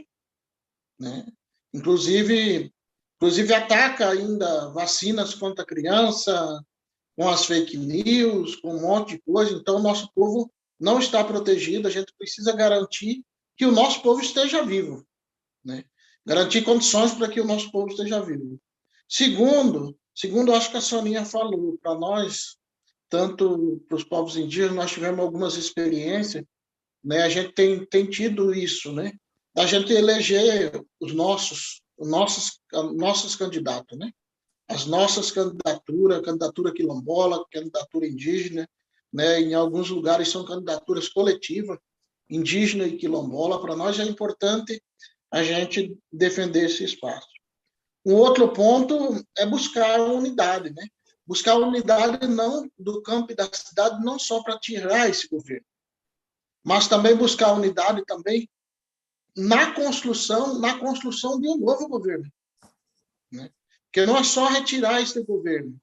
né? Inclusive ataca ainda vacinas contra a criança, com as fake news, com um monte de coisa. Então, o nosso povo não está protegido, a gente precisa garantir que o nosso povo esteja vivo, né? Garantir condições para que o nosso povo esteja vivo. Segundo, acho que a Soninha falou, para nós, tanto para os povos indígenas, nós tivemos algumas experiências, né? A gente tem tido isso, né? A gente eleger os nossos candidatos, né? As nossas candidaturas, candidatura quilombola, candidatura indígena, né? Em alguns lugares são candidaturas coletivas, indígena e quilombola. Para nós é importante a gente defender esse espaço. Um outro ponto é buscar a unidade, né? Buscar a unidade não do campo e da cidade, não só para tirar esse governo, mas também buscar a unidade também na construção de um novo governo, né? Porque não é só retirar esse governo,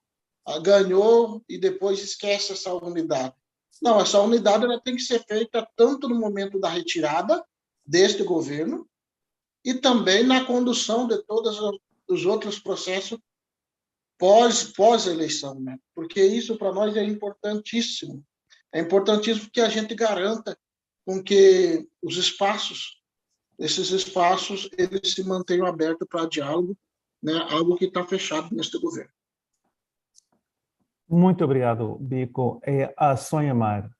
ganhou e depois esquece essa unidade. Não, essa unidade ela tem que ser feita tanto no momento da retirada deste governo e também na condução de todos os outros processos pós-eleição, né? Porque isso para nós é importantíssimo. É importantíssimo que a gente garanta com que esses espaços, eles se mantenham abertos para diálogo, né? Algo que está fechado neste governo. Muito obrigado, Bico. A Sônia Mar.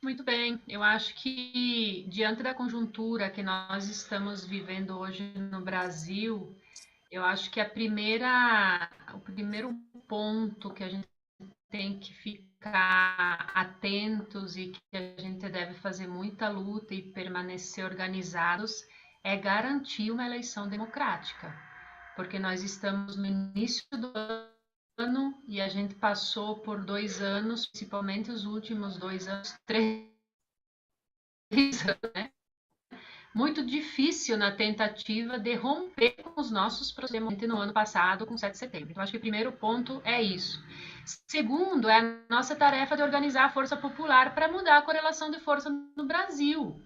Muito bem, eu acho que diante da conjuntura que nós estamos vivendo hoje no Brasil, eu acho que o primeiro ponto que a gente tem que ficar atentos e que a gente deve fazer muita luta e permanecer organizados é garantir uma eleição democrática, porque nós estamos no início do ano e a gente passou por 2 anos, principalmente os últimos 2 anos, 3 anos, né? Muito difícil na tentativa de romper com os nossos processos no ano passado, com 7 de setembro. Então, acho que o primeiro ponto é isso. Segundo, é a nossa tarefa de organizar a força popular para mudar a correlação de força no Brasil.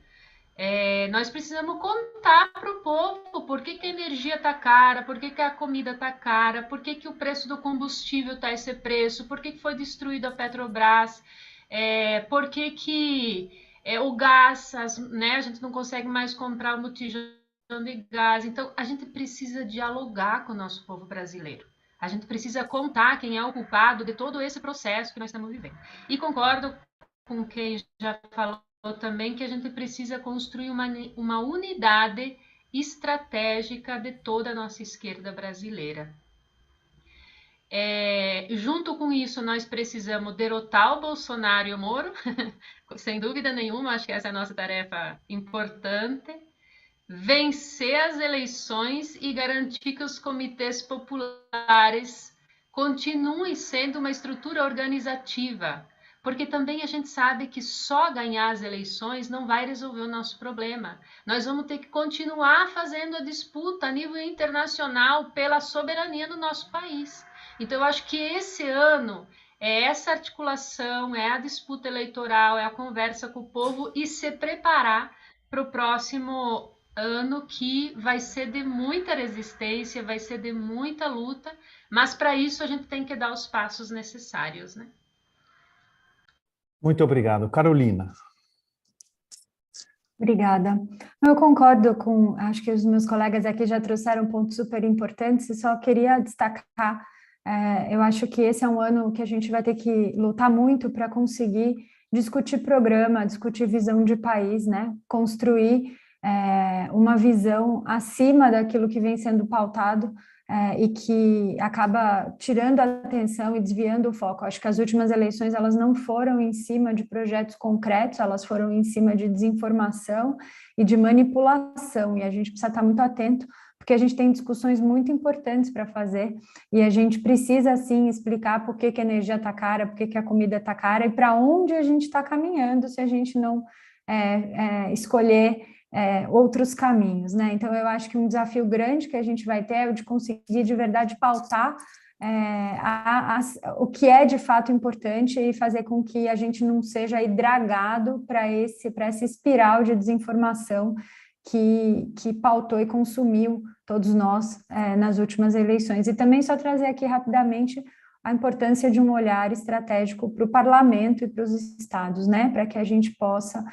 Nós precisamos contar para o povo por que a energia está cara, por que a comida está cara, por que o preço do combustível está esse preço, por que foi destruído a Petrobras, por que o gás, né, a gente não consegue mais comprar um botijão de gás. Então, a gente precisa dialogar com o nosso povo brasileiro. A gente precisa contar quem é o culpado de todo esse processo que nós estamos vivendo. E concordo com quem já falou também que a gente precisa construir uma unidade estratégica de toda a nossa esquerda brasileira. Junto com isso, nós precisamos derrotar o Bolsonaro e o Moro, sem dúvida nenhuma, acho que essa é a nossa tarefa importante. Vencer as eleições e garantir que os comitês populares continuem sendo uma estrutura organizativa, porque também a gente sabe que só ganhar as eleições não vai resolver o nosso problema. Nós vamos ter que continuar fazendo a disputa a nível internacional pela soberania do nosso país. Então, eu acho que esse ano é essa articulação, é a disputa eleitoral, é a conversa com o povo e se preparar para o próximo ano, que vai ser de muita resistência, vai ser de muita luta, mas para isso a gente tem que dar os passos necessários, né? Muito obrigado. Carolina. Obrigada. Eu concordo com, acho que os meus colegas aqui já trouxeram pontos super importantes, e só queria destacar, eu acho que esse é um ano que a gente vai ter que lutar muito para conseguir discutir programa, discutir visão de país, né? Construir uma visão acima daquilo que vem sendo pautado e que acaba tirando a atenção e desviando o foco. Acho que as últimas eleições, elas não foram em cima de projetos concretos, elas foram em cima de desinformação e de manipulação, e a gente precisa estar muito atento, porque a gente tem discussões muito importantes para fazer, e a gente precisa, sim, explicar por que a energia está cara, por que a comida está cara, e para onde a gente está caminhando se a gente não escolher outros caminhos, né? Então, eu acho que um desafio grande que a gente vai ter é o de conseguir, de verdade, pautar o que é de fato importante e fazer com que a gente não seja aí dragado para essa espiral de desinformação que pautou e consumiu todos nós nas últimas eleições. E também só trazer aqui rapidamente a importância de um olhar estratégico para o parlamento e para os estados, né, para que a gente possa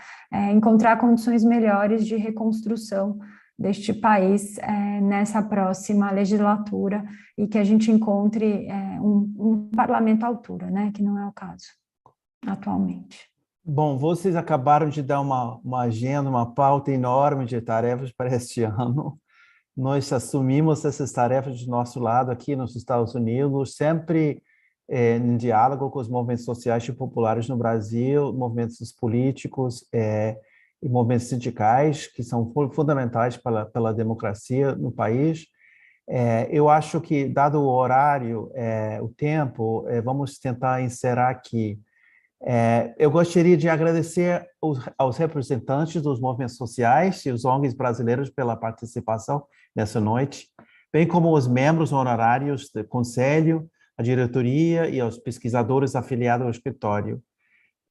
encontrar condições melhores de reconstrução deste país nessa próxima legislatura, e que a gente encontre um parlamento à altura, né, que não é o caso atualmente. Bom, vocês acabaram de dar uma agenda, uma pauta enorme de tarefas para este ano. Nós assumimos essas tarefas de nosso lado aqui nos Estados Unidos, sempre em diálogo com os movimentos sociais e populares no Brasil, movimentos políticos e movimentos sindicais, que são fundamentais pela democracia no país. Eu acho que, dado o horário, o tempo, vamos tentar encerrar aqui. Eu gostaria de agradecer aos representantes dos movimentos sociais e os ONGs brasileiros pela participação nessa noite, bem como os membros honorários do Conselho, a diretoria e aos pesquisadores afiliados ao escritório.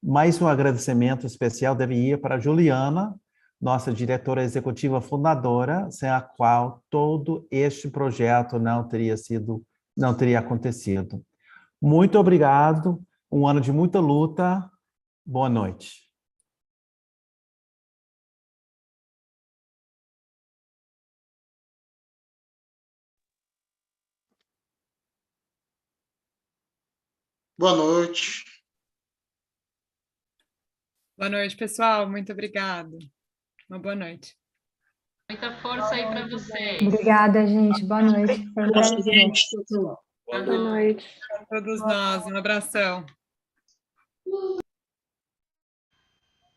Mais um agradecimento especial deve ir para a Juliana, nossa diretora executiva fundadora, sem a qual todo este projeto não teria acontecido. Muito obrigado. Um ano de muita luta. Boa noite. Boa noite. Boa noite, pessoal. Muito obrigada. Uma boa noite. Muita força aí para vocês. Obrigada, gente. Boa noite. Boa noite. Boa noite. A todos nós. Um abração.